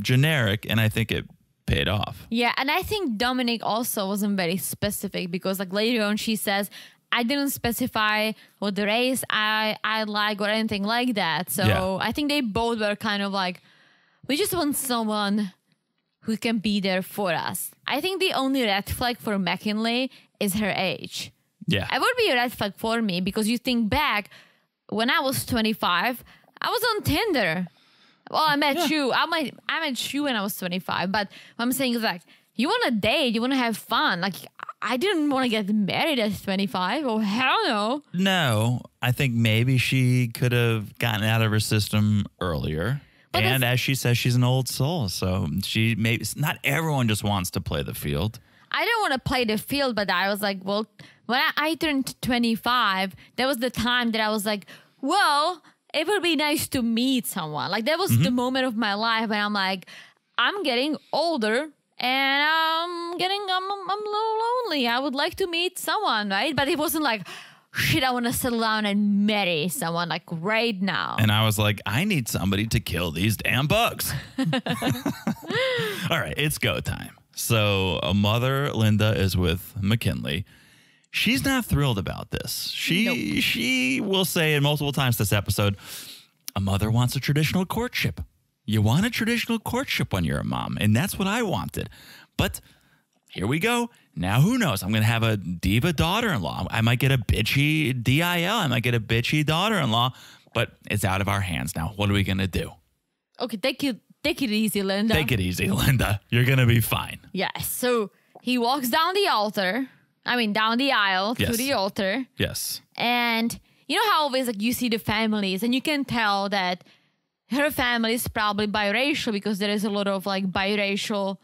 generic, and I think it paid off. Yeah, and I think Dominic also wasn't very specific, because like later on she says, I didn't specify what the race I like or anything like that. So I think they both were kind of like, we just want someone who can be there for us. I think the only red flag for McKinley is her age. Yeah. It would be a red flag for me, because you think back, when I was 25, I was on Tinder. Well, I met you. I met you when I was 25. But what I'm saying is, like, you want to date, you want to have fun. Like, I didn't want to get married at 25. Oh, hell no. No, I think maybe she could have gotten out of her system earlier. But and as she says, she's an old soul. So not everyone just wants to play the field. I didn't want to play the field, but I was like, well, when I turned 25, that was the time that I was like, well, it would be nice to meet someone. Like, that was the moment of my life when I'm like, I'm getting older and I'm a little lonely. I would like to meet someone, right? But it wasn't like, shit, I want to settle down and marry someone like right now. And I was like, I need somebody to kill these damn bugs. All right, it's go time. So mother Linda is with McKinley. She's not thrilled about this. She will say it multiple times this episode, a mother wants a traditional courtship. You want a traditional courtship when you're a mom, and that's what I wanted. But here we go. Now, who knows? I'm going to have a diva daughter-in-law. I might get a bitchy DIL. I might get a bitchy daughter-in-law, but it's out of our hands now. What are we going to do? Okay, take it easy, Linda. Take it easy, Linda. You're going to be fine. Yes. So he walks down the aisle to the altar. Yes. And you know how always like you see the families and you can tell that her family is probably biracial because there is a lot of like biracial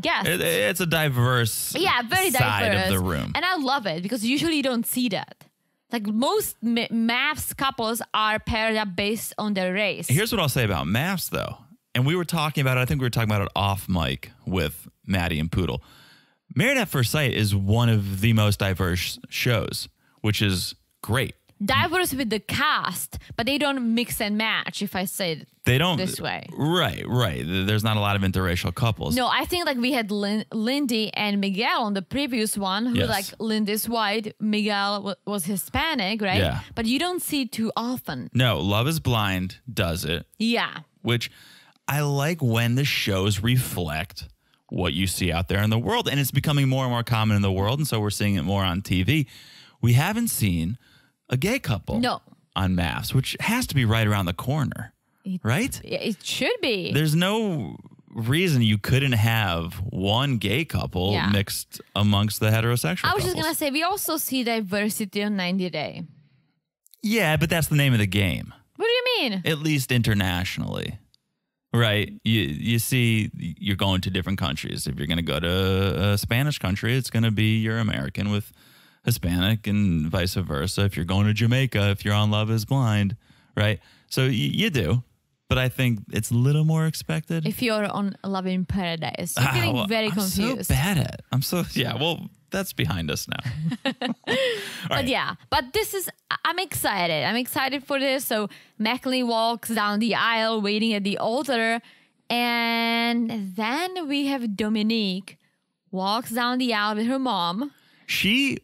guests. It's a diverse very side diverse. of the room. And I love it because usually you don't see that. Like most maths couples are paired up based on their race. Here's what I'll say about maths, though. And we were talking about it. I think we were talking about it off mic with Maddie and Poodle. Married at First Sight is one of the most diverse shows, which is great. Diverse with the cast, but they don't mix and match, if I say it this way. Right. There's not a lot of interracial couples. No, I think like we had Lindy and Miguel on the previous one, who like Lindy's white, Miguel was Hispanic, right? Yeah. But you don't see too often. No, Love is Blind does it. Yeah. Which I like when the shows reflect what you see out there in the world. And it's becoming more and more common in the world. And so we're seeing it more on TV. We haven't seen a gay couple on MAFS, which has to be right around the corner, right? It should be. There's no reason you couldn't have one gay couple mixed amongst the heterosexual I was couples. just going to say, we also see diversity on 90 Day. Yeah, but that's the name of the game. What do you mean? At least internationally. Right. You see, you're going to different countries. If you're going to go to a Spanish country, it's going to be you're American with Hispanic and vice versa. If you're going to Jamaica, if you're on Love is Blind, right? So you do. But I think it's a little more expected. If you're on Love in Paradise, you're getting very confused. I'm so bad at it. Well, that's behind us now. But this is, I'm excited. I'm excited for this. So McKinley walks down the aisle waiting at the altar. And then we have Dominique walks down the aisle with her mom. She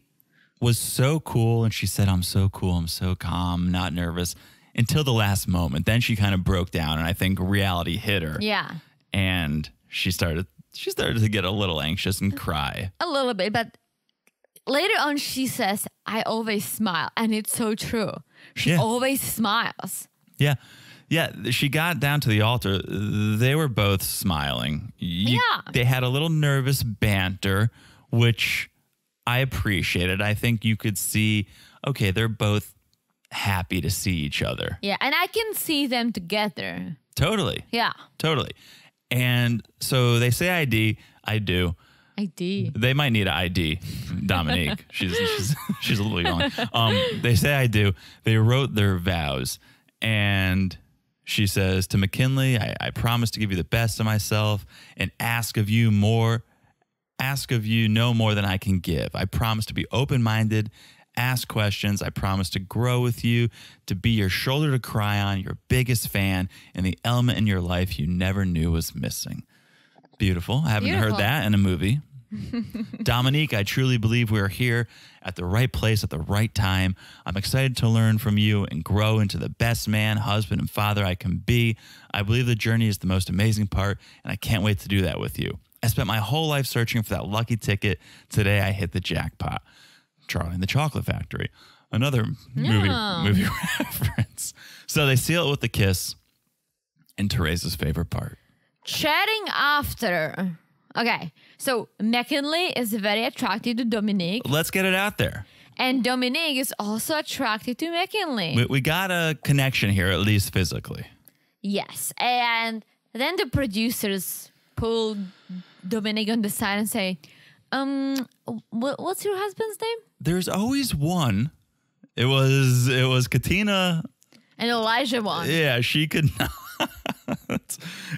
was so cool. And she said, I'm so cool. I'm so calm, not nervous. Until the last moment. Then she kind of broke down. And I think reality hit her. Yeah. And she started to get a little anxious and cry. A little bit, but later on she says, I always smile. And it's so true. She always smiles. Yeah. Yeah. She got down to the altar. They were both smiling. They had a little nervous banter, which I appreciated. I think you could see, okay, they're both happy to see each other. Yeah. And I can see them together. Totally. Yeah. Totally. And so they say ID. I do. ID. They might need an ID. Dominique. she's a little young. They say I do. They wrote their vows. And she says to McKinley, I promise to give you the best of myself and ask of you no more than I can give. I promise to be open-minded, ask questions. I promise to grow with you, to be your shoulder to cry on, your biggest fan, and the element in your life you never knew was missing. Beautiful. I haven't heard that in a movie. Dominique, I truly believe we are here at the right place at the right time. I'm excited to learn from you and grow into the best man, husband, and father I can be. I believe the journey is the most amazing part, and I can't wait to do that with you. I spent my whole life searching for that lucky ticket. Today I hit the jackpot. Charlie and the Chocolate Factory. Another movie reference. So they seal it with a kiss. And Teresa's favorite part. Chatting after. Okay. So McKinley is very attracted to Dominique. Let's get it out there. And Dominique is also attracted to McKinley. We got a connection here, at least physically. Yes. And then the producers pull Dominique on the side and say, what's your husband's name? There's always one. It was Katina. And Elijah won. Yeah, she could not.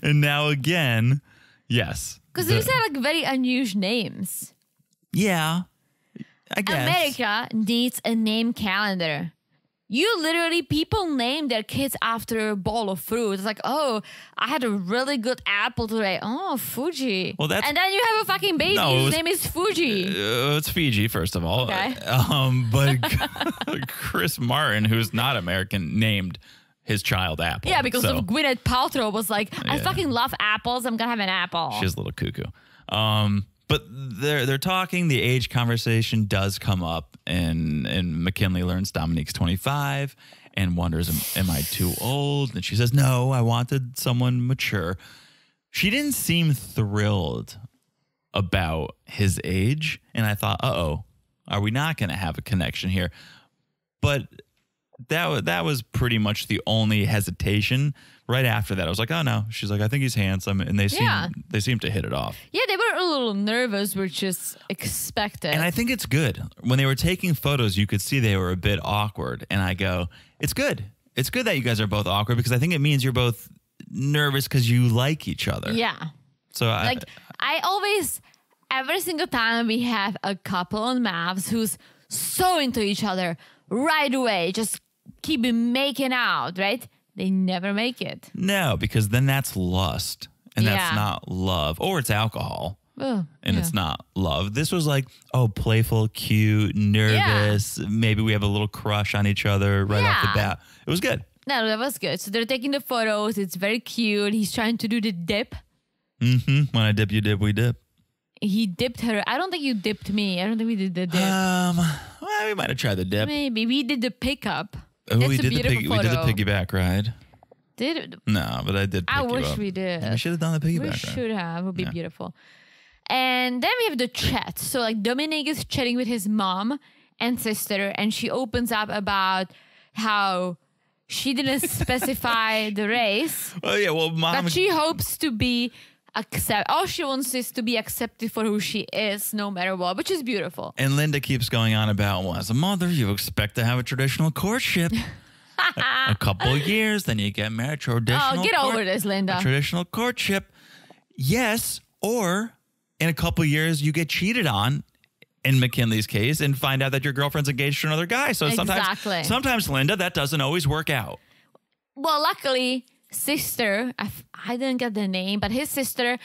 And now again, yes. Because these are like very unusual names. Yeah. I guess. America needs a name calendar. People name their kids after a bowl of fruit. It's like, oh, I had a really good apple today. Oh, Fuji. Well, and then you have a fucking baby. His name is Fuji. It's Fiji, first of all. Okay. But Chris Martin, who's not American, named his child Apple. Yeah, because of Gwyneth Paltrow was like, I fucking love apples. I'm going to have an apple. She's a little cuckoo. But they're talking. The age conversation does come up, and McKinley learns Dominique's 25 and wonders, am I too old? And she says, no, I wanted someone mature. She didn't seem thrilled about his age, and I thought, uh-oh, are we not going to have a connection here? But that was pretty much the only hesitation. Right after that, I was like, oh, no. She's like, I think he's handsome. And they seem to hit it off. Yeah, they were a little nervous, which is expected. And I think it's good. When they were taking photos, you could see they were a bit awkward. And I go, it's good. It's good that you guys are both awkward because I think it means you're both nervous because you like each other. Yeah. So I always, every single time we have a couple on maps who's so into each other right away, just keep making out, right? They never make it. No, because then that's lust. And that's not love. Or it's alcohol. It's not love. This was like, playful, cute, nervous. Yeah. Maybe we have a little crush on each other right off the bat. It was good. No, that was good. So they're taking the photos. It's very cute. He's trying to do the dip. Mm-hmm. When I dip, you dip, we dip. He dipped her. I don't think you dipped me. I don't think we did the dip. Well, we might have tried the dip. Maybe. We did the pickup. Oh, we did the piggyback ride. No, but I did pick I you wish up. we did. We should have done the piggyback ride. We should have. It would be beautiful. And then we have the chat. So like Dominique is chatting with his mom and sister, and she opens up about how she didn't specify the race. Oh yeah, well, mom. But she hopes to be all she wants is to be accepted for who she is, no matter what, which is beautiful. And Linda keeps going on about, well, as a mother, you expect to have a traditional courtship. a couple of years, then you get married. Get over this, Linda. Traditional courtship. Yes, or in a couple of years, you get cheated on, in McKinley's case, and find out that your girlfriend's engaged to another guy. So sometimes, Linda, that doesn't always work out. Well, luckily, sister, I didn't get the name, but his sister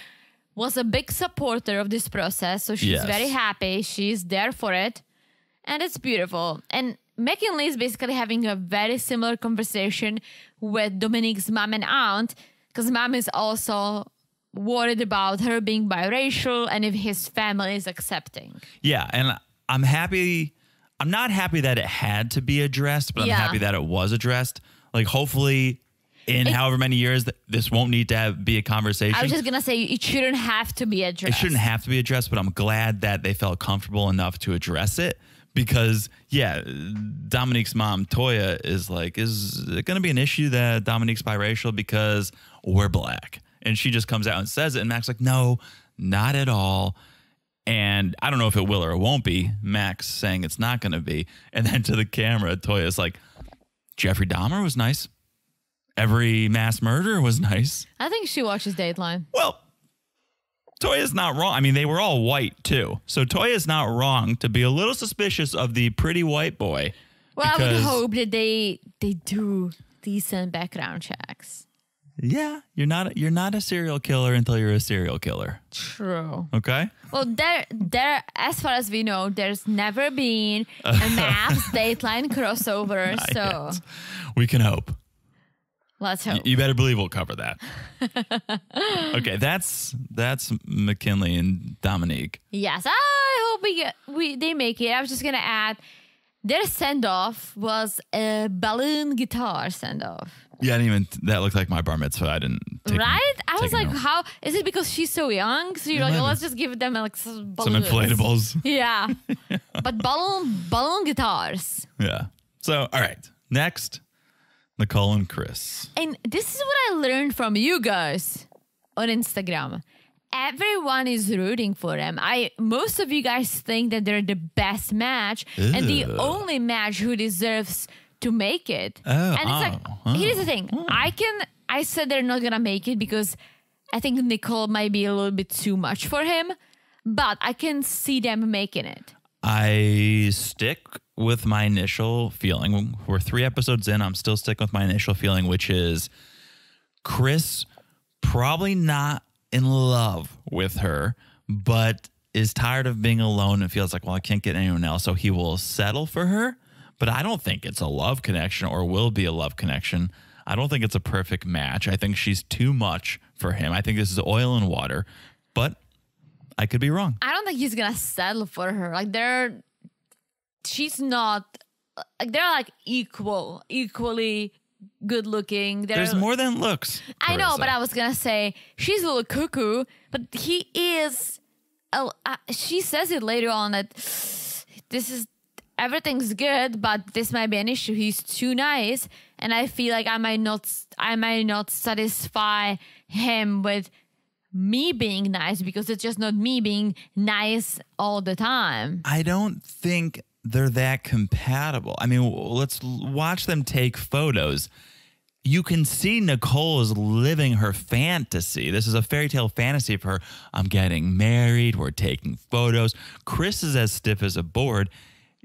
was a big supporter of this process. So she's very happy. She's there for it. And it's beautiful. And McKinley is basically having a very similar conversation with Dominique's mom and aunt, because mom is also worried about her being biracial and if his family is accepting. Yeah, and I'm happy. I'm not happy that it had to be addressed, but I'm happy that it was addressed. Like, hopefully in however many years, this won't need to be a conversation. I was just going to say, it shouldn't have to be addressed. It shouldn't have to be addressed, but I'm glad that they felt comfortable enough to address it. Because, Dominique's mom, Toya, is like, is it going to be an issue that Dominique's biracial because we're black? And she just comes out and says it. And Mac's like, no, not at all. And I don't know if it will or it won't be. Mac's saying it's not going to be. And then to the camera, Toya's like, Jeffrey Dahmer was nice. Every mass murderer was nice. I think she watches Dateline. Well, Toya's not wrong. I mean, they were all white, too. So Toya's not wrong to be a little suspicious of the pretty white boy. Well, I would hope that they do decent background checks. Yeah, you're not a serial killer until you're a serial killer. True. Okay. Well, there, as far as we know, there's never been a Maps Dateline crossover. So we can hope. Let's hope. You better believe we'll cover that. Okay, that's McKinley and Dominique. Yes, I hope they make it. I was just gonna add, their send off was a balloon guitar send off. Yeah, that looked like my bar mitzvah. I didn't take Right? I was like, how is it because she's so young? So you're like, let's just give them like some inflatables. Yeah. But balloon guitars. Yeah. So, all right. Next, Nicole and Chris. And this is what I learned from you guys on Instagram. Everyone is rooting for them. Most of you guys think that they're the best match and the only match who deserves to make it. And it's like, here's the thing. I said they're not gonna make it because I think Nicole might be a little bit too much for him, but I can see them making it. I stick with my initial feeling. We're 3 episodes in. I'm still sticking with my initial feeling, which is Chris probably not in love with her, but is tired of being alone and feels like, well, I can't get anyone else. So he will settle for her. But I don't think it's a love connection or will be a love connection. I don't think it's a perfect match. I think she's too much for him. I think this is oil and water, but I could be wrong. I don't think he's gonna settle for her. Like she's not. Like they're like equally good looking. There's more than looks. I know, Carissa. but I was gonna say she's a little cuckoo, but he is. She says it later on that everything's good, but this might be an issue. He's too nice, and I feel like I might not satisfy him with me being nice because it's just not me being nice all the time. I don't think they're that compatible. I mean, let's watch them take photos. You can see Nicole is living her fantasy. This is a fairy tale fantasy for her. I'm getting married. We're taking photos. Chris is as stiff as a board.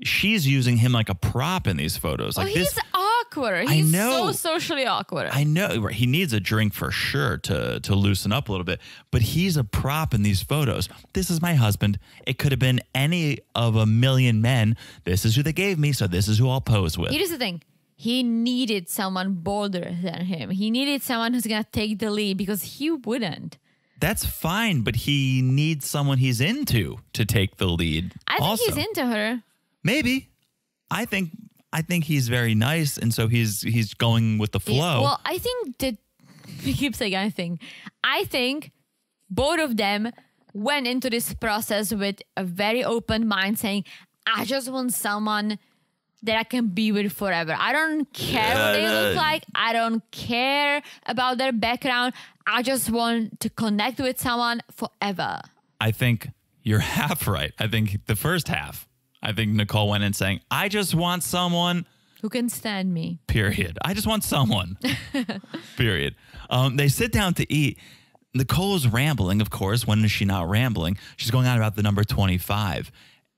She's using him like a prop in these photos. Well, like he's awkward. He's so socially awkward. I know. He needs a drink for sure to loosen up a little bit. But he's a prop in these photos. This is my husband. It could have been any of a million men. This is who they gave me, so this is who I'll pose with. Here's the thing. He needed someone bolder than him. He needed someone who's going to take the lead because he wouldn't. That's fine, but he needs someone he's into to take the lead. I think he's into her. Maybe. I think he's very nice, and so he's going with the flow. Yeah, well, I think that we keep saying I think both of them went into this process with a very open mind, saying, "I just want someone that I can be with forever. I don't care what they look like. I don't care about their background. I just want to connect with someone forever." I think you're half right. I think the first half. I think Nicole went in saying, I just want someone who can stand me. Period. I just want someone. Period. They sit down to eat. Nicole's rambling, of course. When is she not rambling? She's going on about the number 25.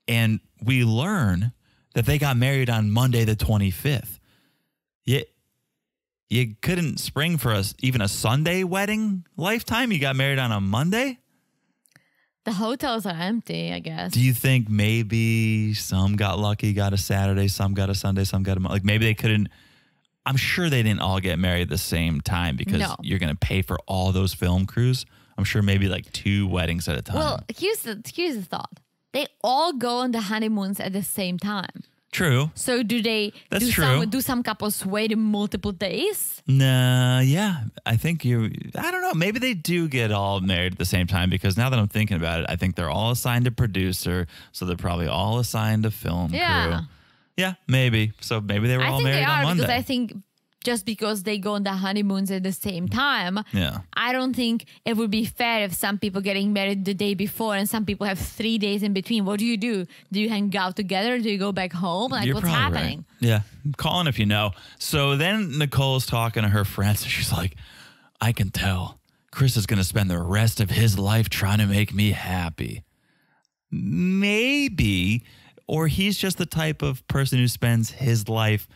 And we learn that they got married on Monday the 25th. You couldn't spring for even a Sunday wedding lifetime? You got married on a Monday? The hotels are empty, I guess. Do you think maybe some got lucky, got a Saturday, some got a Sunday, some got a... Like maybe they couldn't... I'm sure they didn't all get married at the same time because you're going to pay for all those film crews. I'm sure maybe like 2 weddings at a time. Well, here's the thought. They all go on the honeymoons at the same time. True. So do they do some couples wait multiple days? Nah, yeah. I think I don't know. Maybe they do get all married at the same time because now that I'm thinking about it, I think they're all assigned a producer. So they're probably all assigned a film crew. Yeah, maybe. So maybe they were all married on Monday. Because I think just because they go on the honeymoons at the same time, I don't think it would be fair if some people getting married the day before and some people have 3 days in between. What do? Do you hang out together? Do you go back home? Like, what's happening? Right. Yeah, call in if you know. So then Nicole's talking to her friends and she's like, I can tell Chris is going to spend the rest of his life trying to make me happy. Maybe, or he's just the type of person who spends his life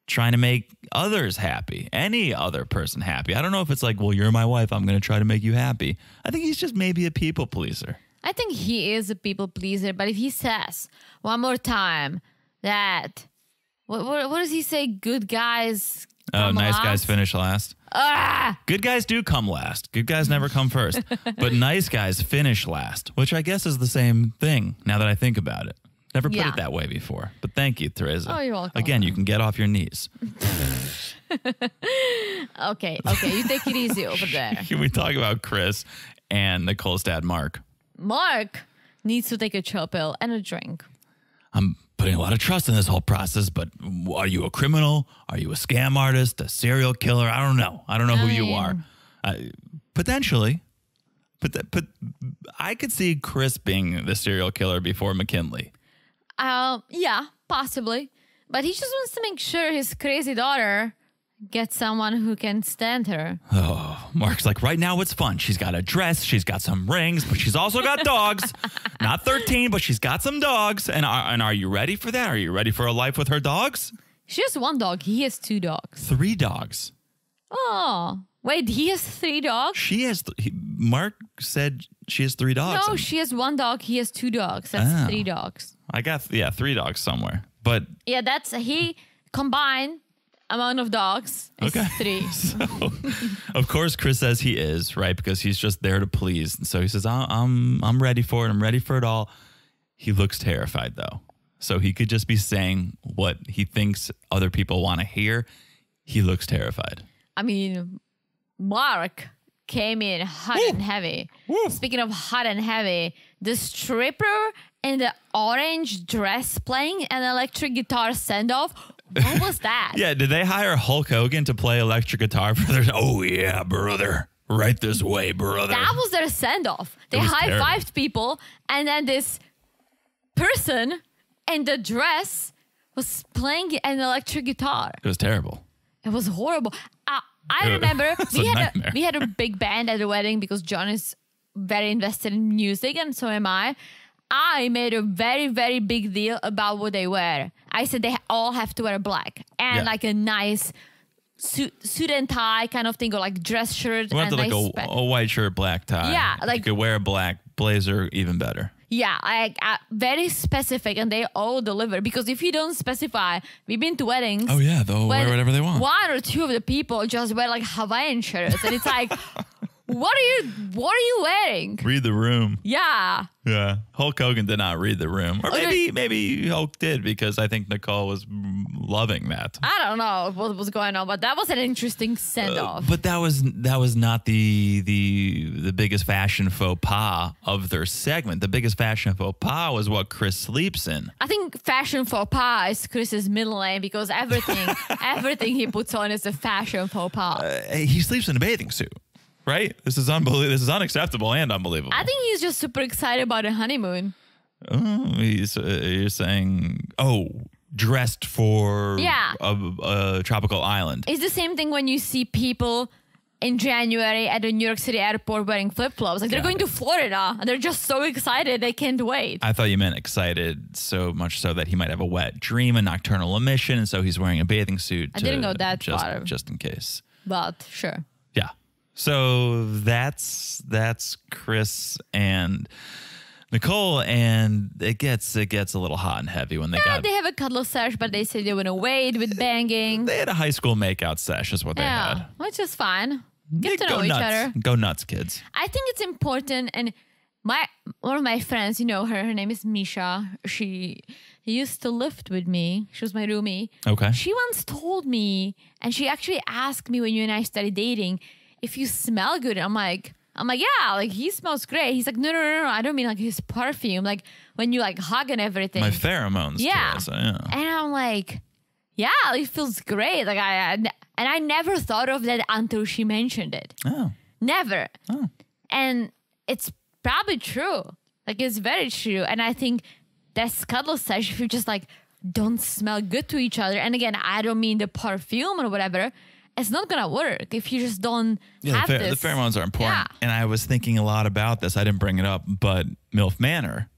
trying to make others happy, any other person happy. I don't know if it's like, well, you're my wife, I'm going to try to make you happy. I think he's just maybe a people pleaser. I think he is a people pleaser, but if he says one more time that, what does he say? Good guys come nice last? Guys finish last. Good guys do come last. Good guys never come first. But nice guys finish last, which I guess is the same thing now that I think about it. Never put it that way before. But thank you, Teresa. Oh, you're welcome. Again, you can get off your knees. Okay. You take it easy over there. Can we talk about Chris and Nicole's dad, Mark? Mark needs to take a chill pill and a drink. I'm putting a lot of trust in this whole process, but are you a criminal? Are you a scam artist? A serial killer? I don't know. I don't know who you are. Potentially. But I could see Chris being the serial killer before McKinley. Yeah, possibly. But he just wants to make sure his crazy daughter gets someone who can stand her. Oh, Mark's like, right now it's fun. She's got a dress. She's got some rings, but she's also got dogs. Not 13, but she's got some dogs. And are you ready for that? Are you ready for a life with her dogs? She has one dog. He has 2 dogs. 3 dogs. Oh, wait, he has 3 dogs? Mark said she has 3 dogs. No, she has 1 dog. He has 2 dogs. That's 3 dogs. I got 3 dogs somewhere. But yeah, he combined amount of dogs is 3. So, of course, Chris says he is, right? Because he's just there to please. And so he says, I'm ready for it. I'm ready for it all. He looks terrified, though. So he could just be saying what he thinks other people want to hear. He looks terrified. I mean, Mark came in hot and heavy. Woo. Speaking of hot and heavy, the stripper in the orange dress playing an electric guitar send-off. What was that? Yeah, did they hire Hulk Hogan to play electric guitar for their... Oh, yeah, brother. Right this way, brother. That was their send-off. They high-fived people, and then this person in the dress was playing an electric guitar. It was terrible. It was horrible. I remember we had a big band at the wedding because John is very invested in music, and so am I. I made a very, very big deal about what they wear. I said they all have to wear black and like a nice suit and tie kind of thing, or like dress shirt. You want like a white shirt, black tie. Yeah, like you could wear a black blazer, even better. Yeah, very specific, and they all deliver. Because if you don't specify, we've been to weddings. Oh yeah, they'll wear whatever they want. 1 or 2 of the people just wear like Hawaiian shirts, and it's like, what are you wearing? Read the room. Yeah. Yeah. Hulk Hogan did not read the room. Or maybe Hulk did, because I think Nicole was loving that. I don't know what was going on, but that was an interesting send-off. But that was not the biggest fashion faux pas of their segment. The biggest fashion faux pas was what Chris sleeps in. I think fashion faux pas is Chris's middle name, because everything he puts on is a fashion faux pas. He sleeps in a bathing suit. Right? This is unbelievable. This is unacceptable and unbelievable. I think he's just super excited about a honeymoon. Oh, you're saying, dressed for a tropical island. It's the same thing when you see people in January at the New York City airport wearing flip-flops. Like they're going to Florida, and they're just so excited they can't wait. I thought you meant excited so much so that he might have a wet dream, a nocturnal emission, and so he's wearing a bathing suit. I didn't go that far. Just in case. But sure. Yeah. So that's Chris and Nicole, and it gets a little hot and heavy when they have a cuddle sesh, but they say they want to wait with banging. They had a high school makeout sesh is what they had. Which is fine. Get to know each other. Go nuts, kids. I think it's important, and one of my friends, you know her name is Misha. She used to live with me. She was my roomie. Okay. She once told me, and she actually asked me when you and I started dating, if you smell good. I'm like, yeah, like he smells great. He's like, no, I don't mean like his perfume. Like when you like hug and everything. My pheromones. Yeah. Too, so, yeah. And I'm like, yeah, it feels great. Like I never thought of that until she mentioned it. Oh. Never. Oh. And it's probably true. Like it's very true. And I think that cuddle sesh, if you just like don't smell good to each other. And again, I don't mean the perfume or whatever. It's not going to work if you just don't have this. The pheromones are important. Yeah. And I was thinking a lot about this. I didn't bring it up, but MILF Manor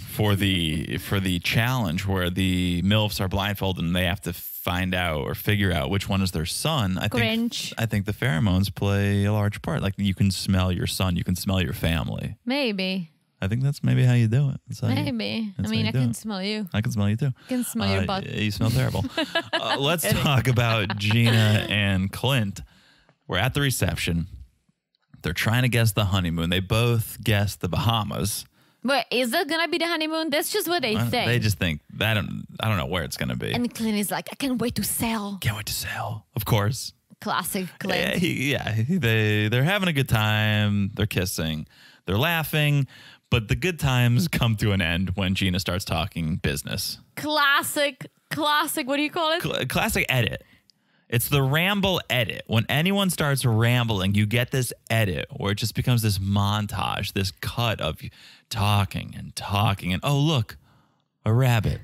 for the challenge where the MILFs are blindfolded and they have to find out or figure out which one is their son. I think the pheromones play a large part. Like you can smell your son, you can smell your family. Maybe. I think that's maybe how you do it. Maybe. I mean, I can smell you. I can smell you too. I can smell your butt. You smell terrible. Let's talk about Gina and Clint. We're at the reception. They're trying to guess the honeymoon. They both guessed the Bahamas. But is that gonna be the honeymoon? That's just what they think. They just think. I don't know where it's gonna be. And Clint is like, I can't wait to sail. Can't wait to sail. Of course. Classic Clint. They're having a good time. They're kissing. They're laughing. But the good times come to an end when Gina starts talking business. Classic. What do you call it? Classic edit. It's the ramble edit. When anyone starts rambling, you get this edit where it just becomes this montage, this cut of talking and oh, look, a rabbit.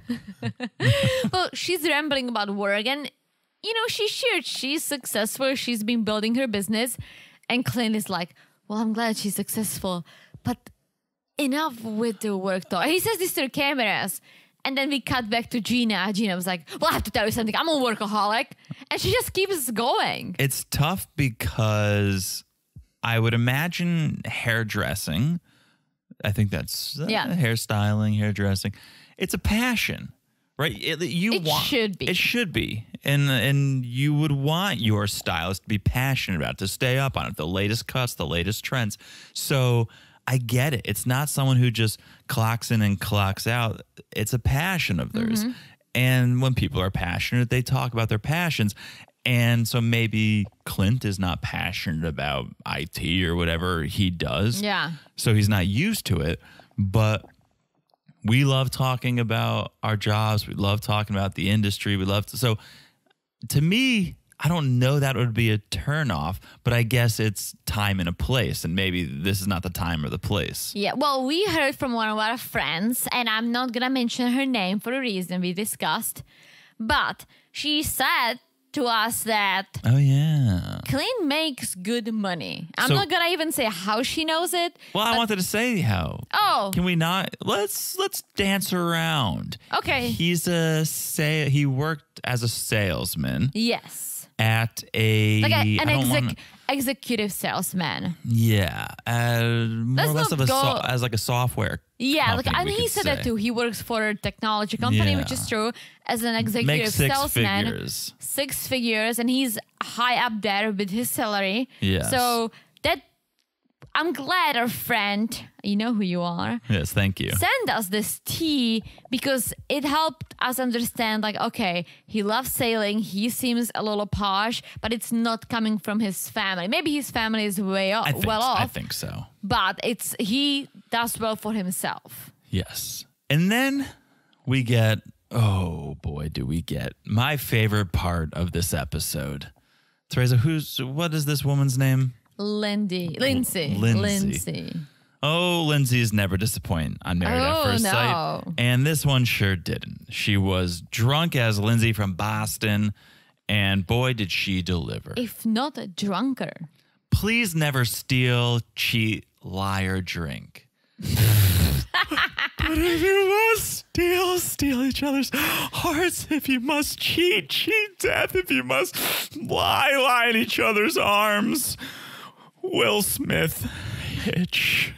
Well, she's rambling about work, and you know, she's successful. She's been building her business. And Clint is like, well, I'm glad she's successful, but enough with the work talk. He says this to the cameras. And then we cut back to Gina. Gina was like, well, I have to tell you something. I'm a workaholic. And she just keeps going. It's tough because I would imagine hairdressing. I think that's hairstyling, hairdressing. It's a passion, right? It should be. It should be. And you would want your stylist to be passionate about it, to stay up on it, the latest cuts, the latest trends. So I get it. It's not someone who just clocks in and clocks out. It's a passion of theirs. Mm-hmm. And when people are passionate, they talk about their passions. And so maybe Clint is not passionate about IT or whatever he does. Yeah. So he's not used to it. But we love talking about our jobs. We love talking about the industry. So to me, I don't know that would be a turnoff, but I guess it's time and a place, and maybe this is not the time or the place. Yeah, well, we heard from one of our friends, and I'm not going to mention her name for a reason we discussed, but she said to us that Oh, yeah. Clint makes good money. I'm So- not going to even say how she knows it. Well, I wanted to say how. Oh, Can we not? Let's dance around. okay. He worked as a salesman Yes. at a Like I don't wanna- executive salesman. yeah, more or less not of go- as like a software. Yeah, company, and we he could said say. that too. He works for a technology company, which is Yeah. true, as an executive Makes six salesman. figures. 6 figures, and he's high up there with his salary. Yes. So that I'm glad our friend, you know who you are, Yes, thank you. send us this tea because it helped us understand, like, okay, he loves sailing, he seems a little posh, but it's not coming from his family. Maybe his family is I off, think so. but he does well for himself. Yes. And then we get, oh boy, do we get my favorite part of this episode. Teresa, what is this woman's name? Lindsay. Oh, Lindsay's never disappoint on Married at First no. Sight. And this one sure didn't. She was drunk as Lindsay from Boston, and boy, did she deliver. If not a drunker. Please never steal, cheat, lie, or drink. But if you must steal each other's hearts. If you must cheat death. If you must lie in each other's arms. Will Smith, Hitch.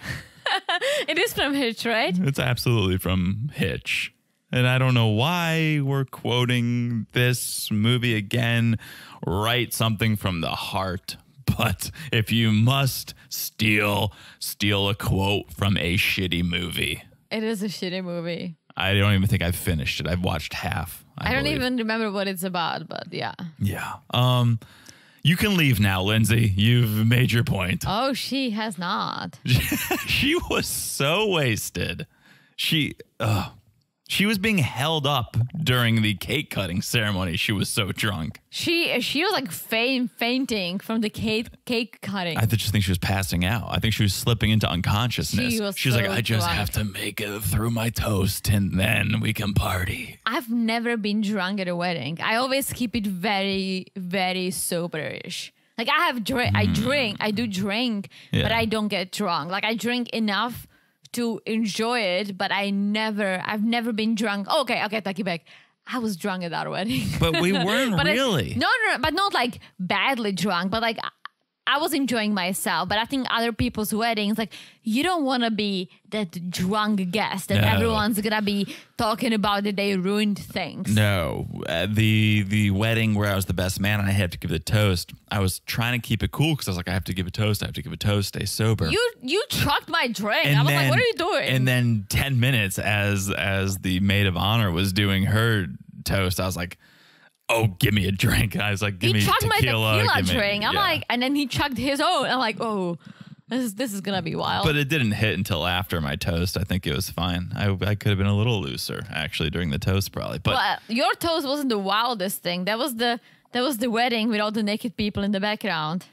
It is from Hitch, right? It's absolutely from Hitch. And I don't know why we're quoting this movie again. Write something from the heart. But if you must steal a quote from a shitty movie. It is a shitty movie. I don't even think I've finished it. I've watched half. I don't believe. even remember what it's about, but yeah. Yeah. You can leave now, Lindsay. You've made your point. Oh, she has not. She was so wasted. She was being held up during the cake cutting ceremony. She was so drunk. She was like fainting from the cake cutting. I just think she was passing out. I think she was slipping into unconsciousness. She was She's like, so I just drunk. have to make it through my toast and then we can party. I've never been drunk at a wedding. I always keep it very, very soberish. Like I do drink, Yeah. but I don't get drunk. Like I drink enough to enjoy it, but I've never been drunk. Okay, take it back. I was drunk at our wedding. But we weren't really. No, but not like badly drunk, but like I was enjoying myself. But I think other people's weddings, like you don't want to be that drunk guest that No. everyone's gonna be talking about that they ruined things. No, the wedding where I was the best man and I had to give the toast, I was trying to keep it cool because I was like, I have to give a toast, stay sober. You chucked my drink. I was like, what are you doing? And then 10 minutes as the maid of honor was doing her toast, I was like, oh, give me a drink. And I was like, give he me chugged tequila. my tequila give me- drink. I'm yeah. like, and then he chugged his own. I'm like, oh, this is gonna be wild. But it didn't hit until after my toast. I think it was fine. I could have been a little looser actually during the toast probably. But well, your toast wasn't the wildest thing. That was the wedding with all the naked people in the background.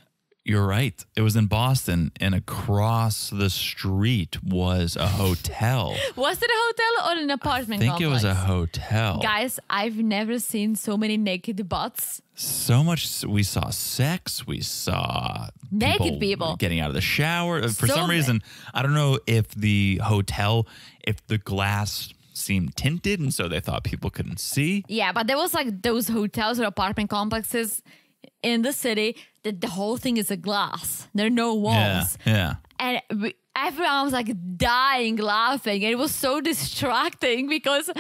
You're right. It was in Boston, and across the street was a hotel. Was it a hotel or an apartment I think complex? it was a hotel. Guys, I've never seen so many naked butts. So much. We saw sex. We saw Naked people getting out of the shower. For So some ma- reason, I don't know if the hotel, if the glass seemed tinted, and so they thought people couldn't see. Yeah, but there was like those hotels or apartment complexes in the city that the whole thing is a glass. There are no walls. Yeah. And everyone was like dying laughing. And it was so distracting because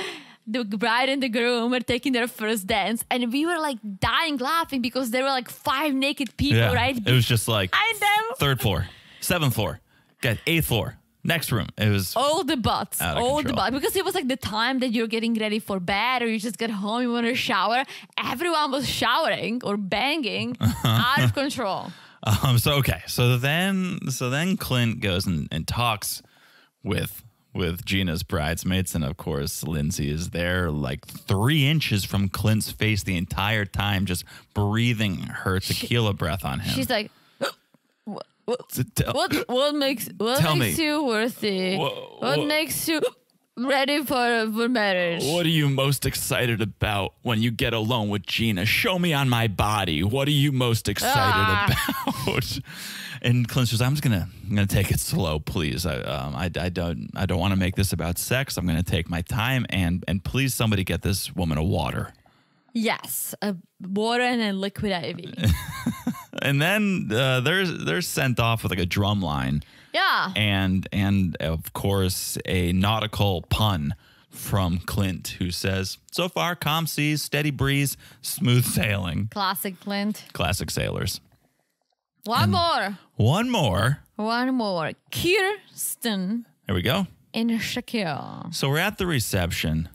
the bride and the groom were taking their first dance. And we were like dying laughing because there were like 5 naked people, Yeah. right? It was just like And them. 3rd floor, 7th floor, got 8th floor, next room. It was All the butts. Out of All the control. butts. Because it was like the time that you're getting ready for bed or you just get home, you want to shower. Everyone was showering or banging out of control. So then Clint goes and talks with Gina's bridesmaids, and of course Lindsay is there like 3 inches from Clint's face the entire time, just breathing her tequila breath on him. She's like, Tell- what makes Tell me. you worthy? What makes you ready for marriage? What are you most excited about when you get alone with Gina? Show me on my body. What are you most excited about? And Clint says, I'm gonna take it slow, please. I don't want to make this about sex. I'm gonna take my time and please somebody get this woman a water. Yes, a water and a liquid IV. And then they're sent off with like a drum line. Yeah. And of course a nautical pun from Clint, who says, so far calm seas, steady breeze, smooth sailing. Classic Clint. Classic sailors. One more. One more. Kirsten There we go. and Shakira. So we're at the reception.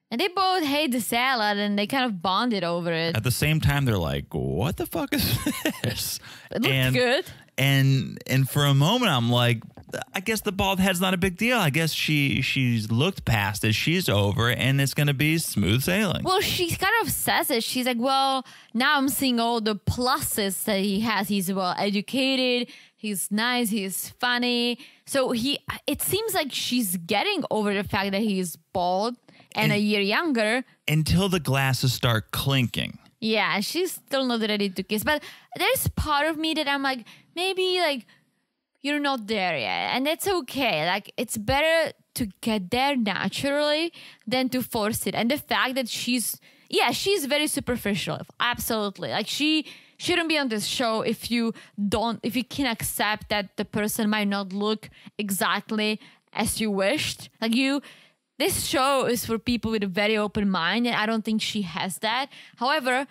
And they both hate the salad and they kind of bonded over it. At the same time, they're like, what the fuck is this? It looked good. And for a moment, I'm like, I guess the bald head's not a big deal. I guess she's looked past it. She's over it, and it's going to be smooth sailing. Well, she kind of says it. She's like, well, now I'm seeing all the pluses that he has. He's well educated. He's nice. He's funny. So it seems like she's getting over the fact that he's bald and a year younger. Until the glasses start clinking. Yeah, she's still not ready to kiss. But there's part of me that I'm like, maybe like you're not there yet. And that's okay. Like it's better to get there naturally than to force it. And the fact that she's very superficial. Absolutely. Like she shouldn't be on this show if you can accept that the person might not look exactly as you wished. This show is for people with a very open mind, and I don't think she has that. However,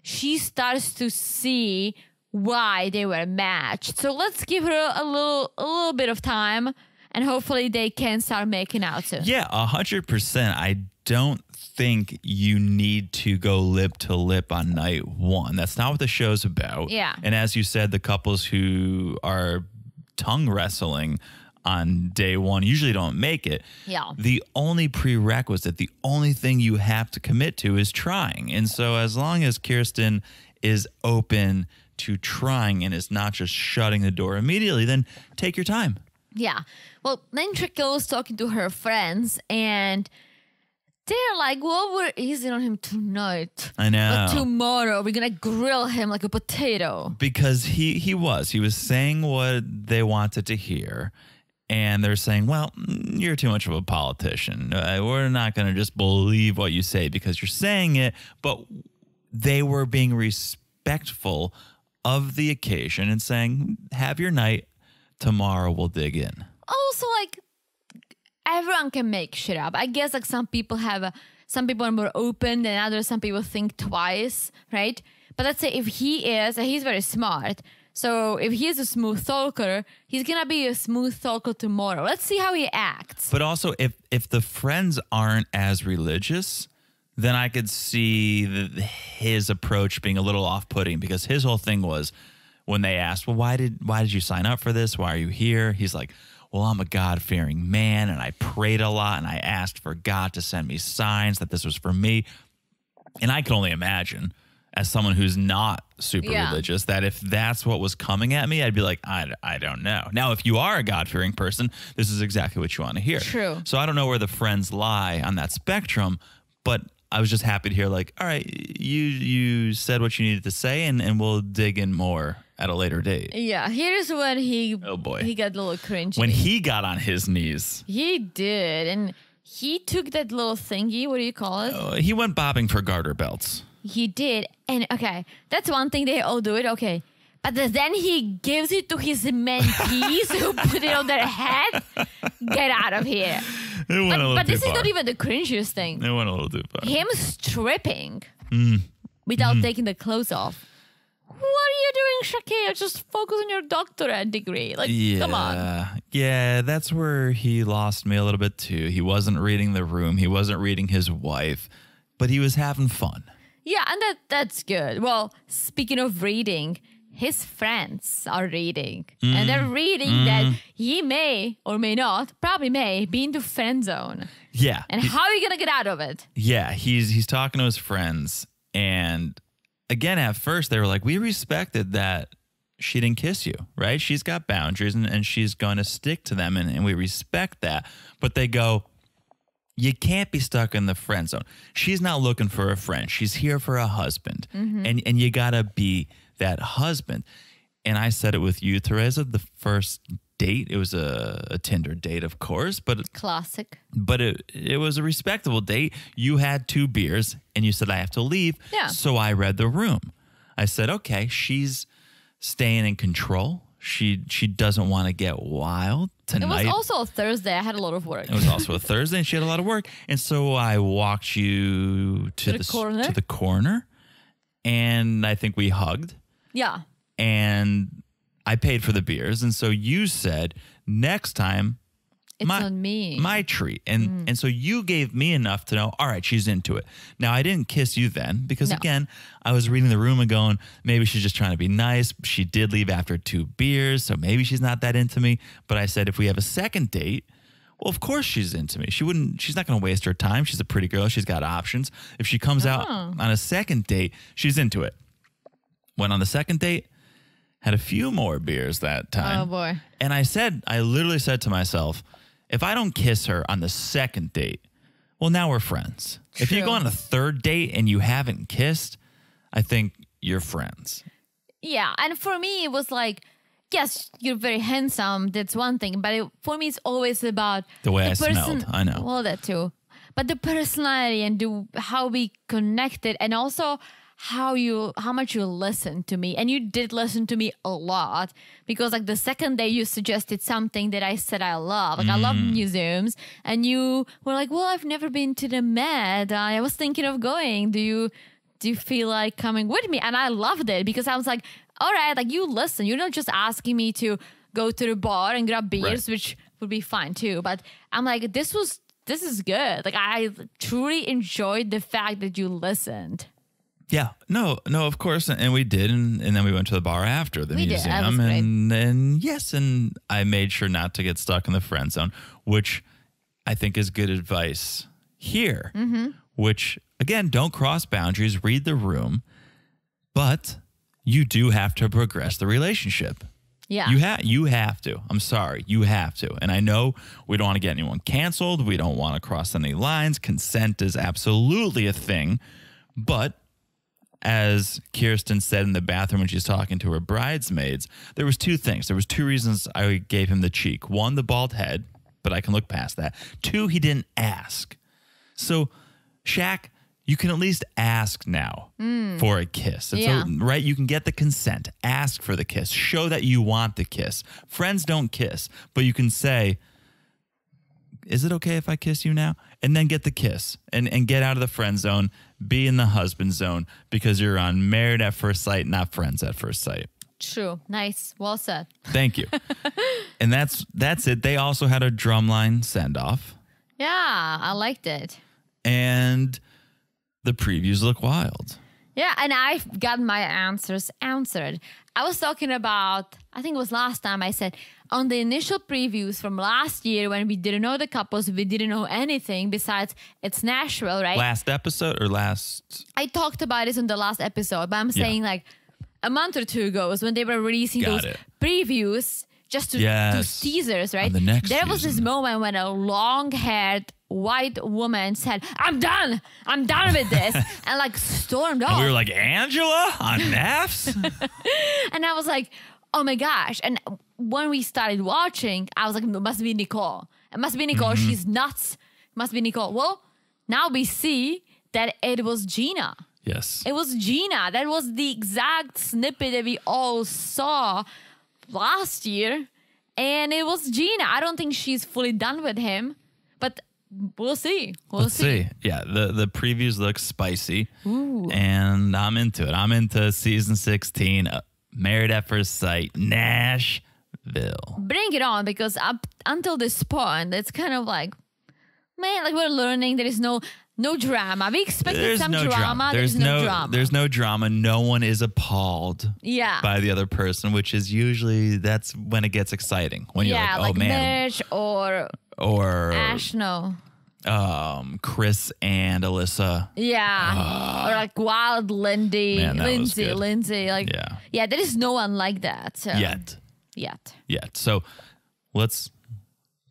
she starts to see why they were matched. So let's give her a little bit of time, and hopefully they can start making out soon. Yeah, 100%. I don't think you need to go lip to lip on night 1. That's not what the show's about. Yeah. And as you said, the couples who are tongue wrestling on day 1 usually don't make it. Yeah. The only prerequisite, the only thing you have to commit to is trying. And so as long as Kirsten is open to trying and is not just shutting the door immediately, then take your time. Yeah. Well, then Trickle was talking to her friends, and they're like, well, we're easy on him tonight. I know. But tomorrow, we're going to grill him like a potato. Because he was saying what they wanted to hear. And they're saying, well, you're too much of a politician. We're not going to just believe what you say because you're saying it. But they were being respectful of the occasion and saying, have your night. Tomorrow we'll dig in. Also, like, everyone can make shit up. I guess, like, some people are more open than others. Some people think twice, right? But let's say if he's very smart. So if he is a smooth talker, he's going to be a smooth talker tomorrow. Let's see how he acts. But also, if the friends aren't as religious, then I could see his approach being a little off-putting, because his whole thing was when they asked, well, why did you sign up for this? Why are you here? He's like, well, I'm a God-fearing man, and I prayed a lot, and I asked for God to send me signs that this was for me. And I can only imagine, as someone who's not super Yeah. religious, that if that's what was coming at me, I'd be like, I don't know. Now, if you are a God-fearing person, this is exactly what you want to hear. True. So I don't know where the friends lie on that spectrum, but I was just happy to hear like, all right, you said what you needed to say, and we'll dig in more at a later date. Yeah, here's when he Oh, boy. he got a little cringy. When he got on his knees, He did, and he took that little thingy. What do you call it? he went bobbing for garter belts. He did, and okay, that's one thing they all do it. Okay, but then he gives it to his mentees who put it on their head. Get out of here! It went a little But too this far. is not even the cringiest thing. It went a little too far. Him stripping without taking the clothes off. What are you doing, Shakir? Just focus on your doctorate degree. Like, come on. Yeah, that's where he lost me a little bit too. He wasn't reading the room. He wasn't reading his wife, but he was having fun. Yeah, and that's good. Well, speaking of reading, his friends are reading. And they're reading that he may or may not, probably may, be in the friend zone. Yeah. And how are you going to get out of it? Yeah, he's talking to his friends, and again, at first they were like, we respected that she didn't kiss you, right? She's got boundaries and she's going to stick to them, and we respect that. But they go, you can't be stuck in the friend zone. She's not looking for a friend. She's here for a husband. And you got to be that husband. And I said it with you, Teresa, the first date. It was a Tinder date, of course, but Classic. it was a respectable date. You had 2 beers and you said, I have to leave. Yeah. So I read the room. I said, okay, she's staying in control. She doesn't want to get wild It tonight. was also a Thursday. I had a lot of work. It was also a Thursday and she had a lot of work. And so I walked you to the corner? the corner, and I think we hugged, Yeah. and I paid for the beers. And so you said, next time, It's on me. my treat. And so you gave me enough to know, all right, she's into it. Now, I didn't kiss you then because, No. again, I was reading the room and going, maybe she's just trying to be nice. She did leave after 2 beers, so maybe she's not that into me. But I said, if we have a second date, well, of course she's into me. She's not going to waste her time. She's a pretty girl. She's got options. If she comes out on a second date, she's into it. Went on the second date, had a few more beers that time. Oh, boy. And I literally said to myself, if I don't kiss her on the second date, well, now we're friends. If you True. go on a third date and you haven't kissed, I think you're friends. Yeah, and for me, it was like, yes, you're very handsome. That's one thing. But for me, it's always about The way I smelled, I know. Well, that too. But the personality and how we connected, and also how much you listened to me. And you did listen to me a lot, because like the second day you suggested something that I said I love. Like I love museums, and you were like, well, I've never been to the Met. I was thinking of going. Do you feel like coming with me? And I loved it because I was like, all right, like you listen. You're not just asking me to go to the bar and grab beers, Right. which would be fine too. But I'm like, this is good. Like I truly enjoyed the fact that you listened. Yeah, no, of course, and we did, and then we went to the bar after the We did. That was museum, and yes, and I made sure not to get stuck in the friend zone, which I think is good advice here. Which again, don't cross boundaries, read the room, but you do have to progress the relationship. Yeah. You have to. I'm sorry, you have to. And I know we don't want to get anyone canceled. We don't want to cross any lines. Consent is absolutely a thing, but as Kirsten said in the bathroom when she's talking to her bridesmaids, there was 2 things. There was 2 reasons I gave him the cheek. 1, the bald head, but I can look past that. 2, he didn't ask. So, Shaq, you can at least ask now for a kiss. Yeah. Right? You can get the consent. Ask for the kiss. Show that you want the kiss. Friends don't kiss, but you can say, is it okay if I kiss you now? And then get the kiss and get out of the friend zone, be in the husband zone, because you're on married at first sight, not friends at first sight. True. Nice. Well said. Thank you. And that's it. They also had a drumline send off, Yeah, I liked it. and the previews look wild. Yeah, and I've got my answers answered. I was talking about, I think it was last time I said, on the initial previews from last year when we didn't know the couples, we didn't know anything besides it's Nashville, right? Last episode or last? I talked about this in the last episode, but I'm saying like a month or two ago was when they were releasing those previews just to teasers, right? On the next there was this season. moment when a long-haired white woman said, I'm done with this, and like stormed off. And we were like, Angela on NAFs? And I was like, oh my gosh. And when we started watching, I was like, it must be Nicole. It must be Nicole. Mm-hmm. She's nuts. It must be Nicole. Well, now we see that it was Gina. Yes. It was Gina. That was the exact snippet that we all saw last year. And it was Gina. I don't think she's fully done with him, but we'll see. Let's see. Yeah, the previews look spicy. Ooh. And I'm into it. I'm into season 16, Married at First Sight, Nashville. Bring it on, because up until this point, it's kind of like, man, like we're learning there is no drama. We expected some drama. There's no drama. There's no drama. No one is appalled by the other person, which is usually, that's when it gets exciting. When you're like, oh man. Mitch or Ash, no. Chris and Alyssa. Yeah. Or like Wild Lindsay. Lindsay. Like, yeah, there is no one like that. So. Yet. So let's,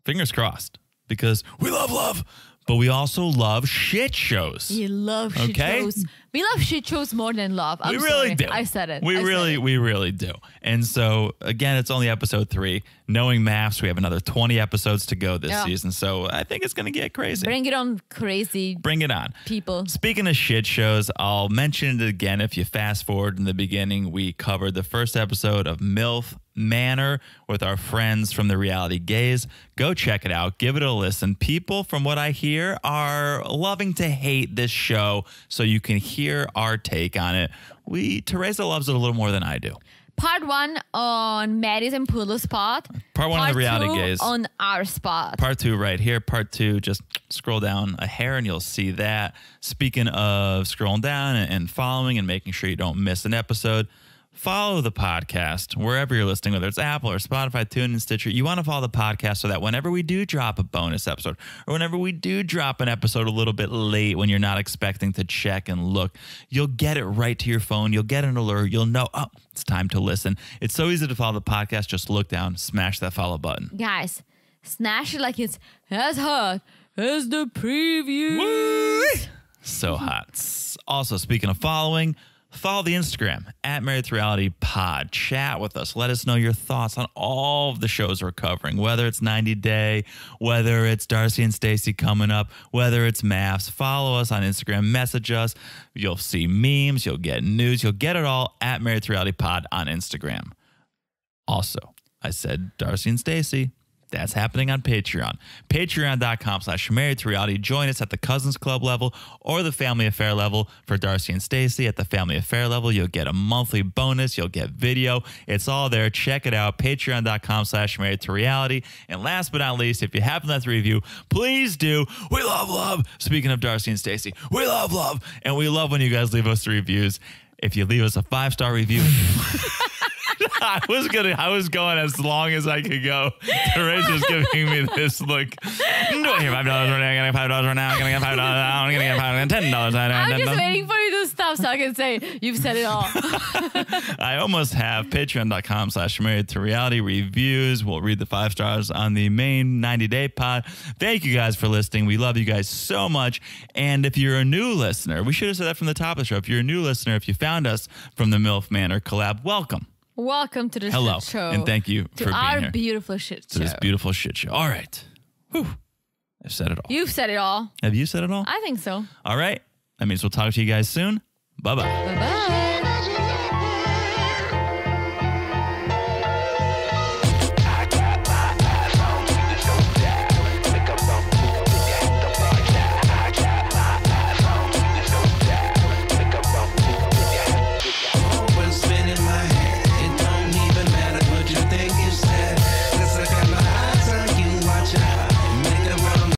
fingers crossed, because we love love. But we also love shit shows. We love shit shows. We love shit shows more than love. We really do. I said it. We really do. And so, again, it's only episode 3. Knowing maths, we have another 20 episodes to go this season. So I think it's going to get crazy. Bring it on, crazy. Bring it on. People. Speaking of shit shows, I'll mention it again. If you fast forward in the beginning, we covered the first episode of MILF Manor with our friends from the Reality Gaze. Go check it out. Give it a listen. People, from what I hear, are loving to hate this show, so you can hear our take on it. Teresa loves it a little more than I do. Part 1 on Maddie's and Pulu's spot. Part 1 on the Reality Gaze. On our spot. Part 2 right here. Part 2, just scroll down a hair and you'll see that. Speaking of scrolling down and following and making sure you don't miss an episode, follow the podcast wherever you're listening, whether it's Apple or Spotify, TuneIn, Stitcher. You want to follow the podcast so that whenever we do drop a bonus episode, or whenever we do drop an episode a little bit late when you're not expecting to check and look, you'll get it right to your phone. You'll get an alert. You'll know, oh, it's time to listen. It's so easy to follow the podcast. Just look down, smash that follow button. Guys, smash it like it's as hot as the preview. Woo! So hot. Also, speaking of following, follow the Instagram at Married to Reality Pod. Chat with us. Let us know your thoughts on all of the shows we're covering, whether it's 90 Day, whether it's Darcy and Stacy coming up, whether it's maths. Follow us on Instagram. Message us. You'll see memes. You'll get news. You'll get it all at Married to Reality Pod on Instagram. Also, I said Darcy and Stacy. That's happening on Patreon. Patreon.com/Married to Reality. Join us at the Cousins Club level or the Family Affair level. For Darcy and Stacy, at the Family Affair level, you'll get a monthly bonus. You'll get video. It's all there. Check it out. Patreon.com/Married to Reality. And last but not least, if you haven't left a review, please do. We love love. Speaking of Darcy and Stacy, we love love. And we love when you guys leave us the reviews. If you leave us a 5-star review... I was going as long as I could go. Teresa's giving me this look. Do I hear $5 right now? I'm gonna get $5 right now. I'm gonna get $5 now. I'm gonna get $10. I'm just waiting for you to stop so I can say you've said it all. I almost have Patreon.com/Married to Reality reviews. We'll read the 5 stars on the main 90-day pod. Thank you guys for listening. We love you guys so much. And if you're a new listener, we should have said that from the top of the show. If you're a new listener, if you found us from the MILF Manor collab, welcome. Welcome to the shit show. And thank you for being here. To our beautiful shit show. To this beautiful shit show. All right. Whew. I've said it all. You've said it all. Have you said it all? I think so. All right. That means we'll talk to you guys soon. Bye-bye. Bye-bye.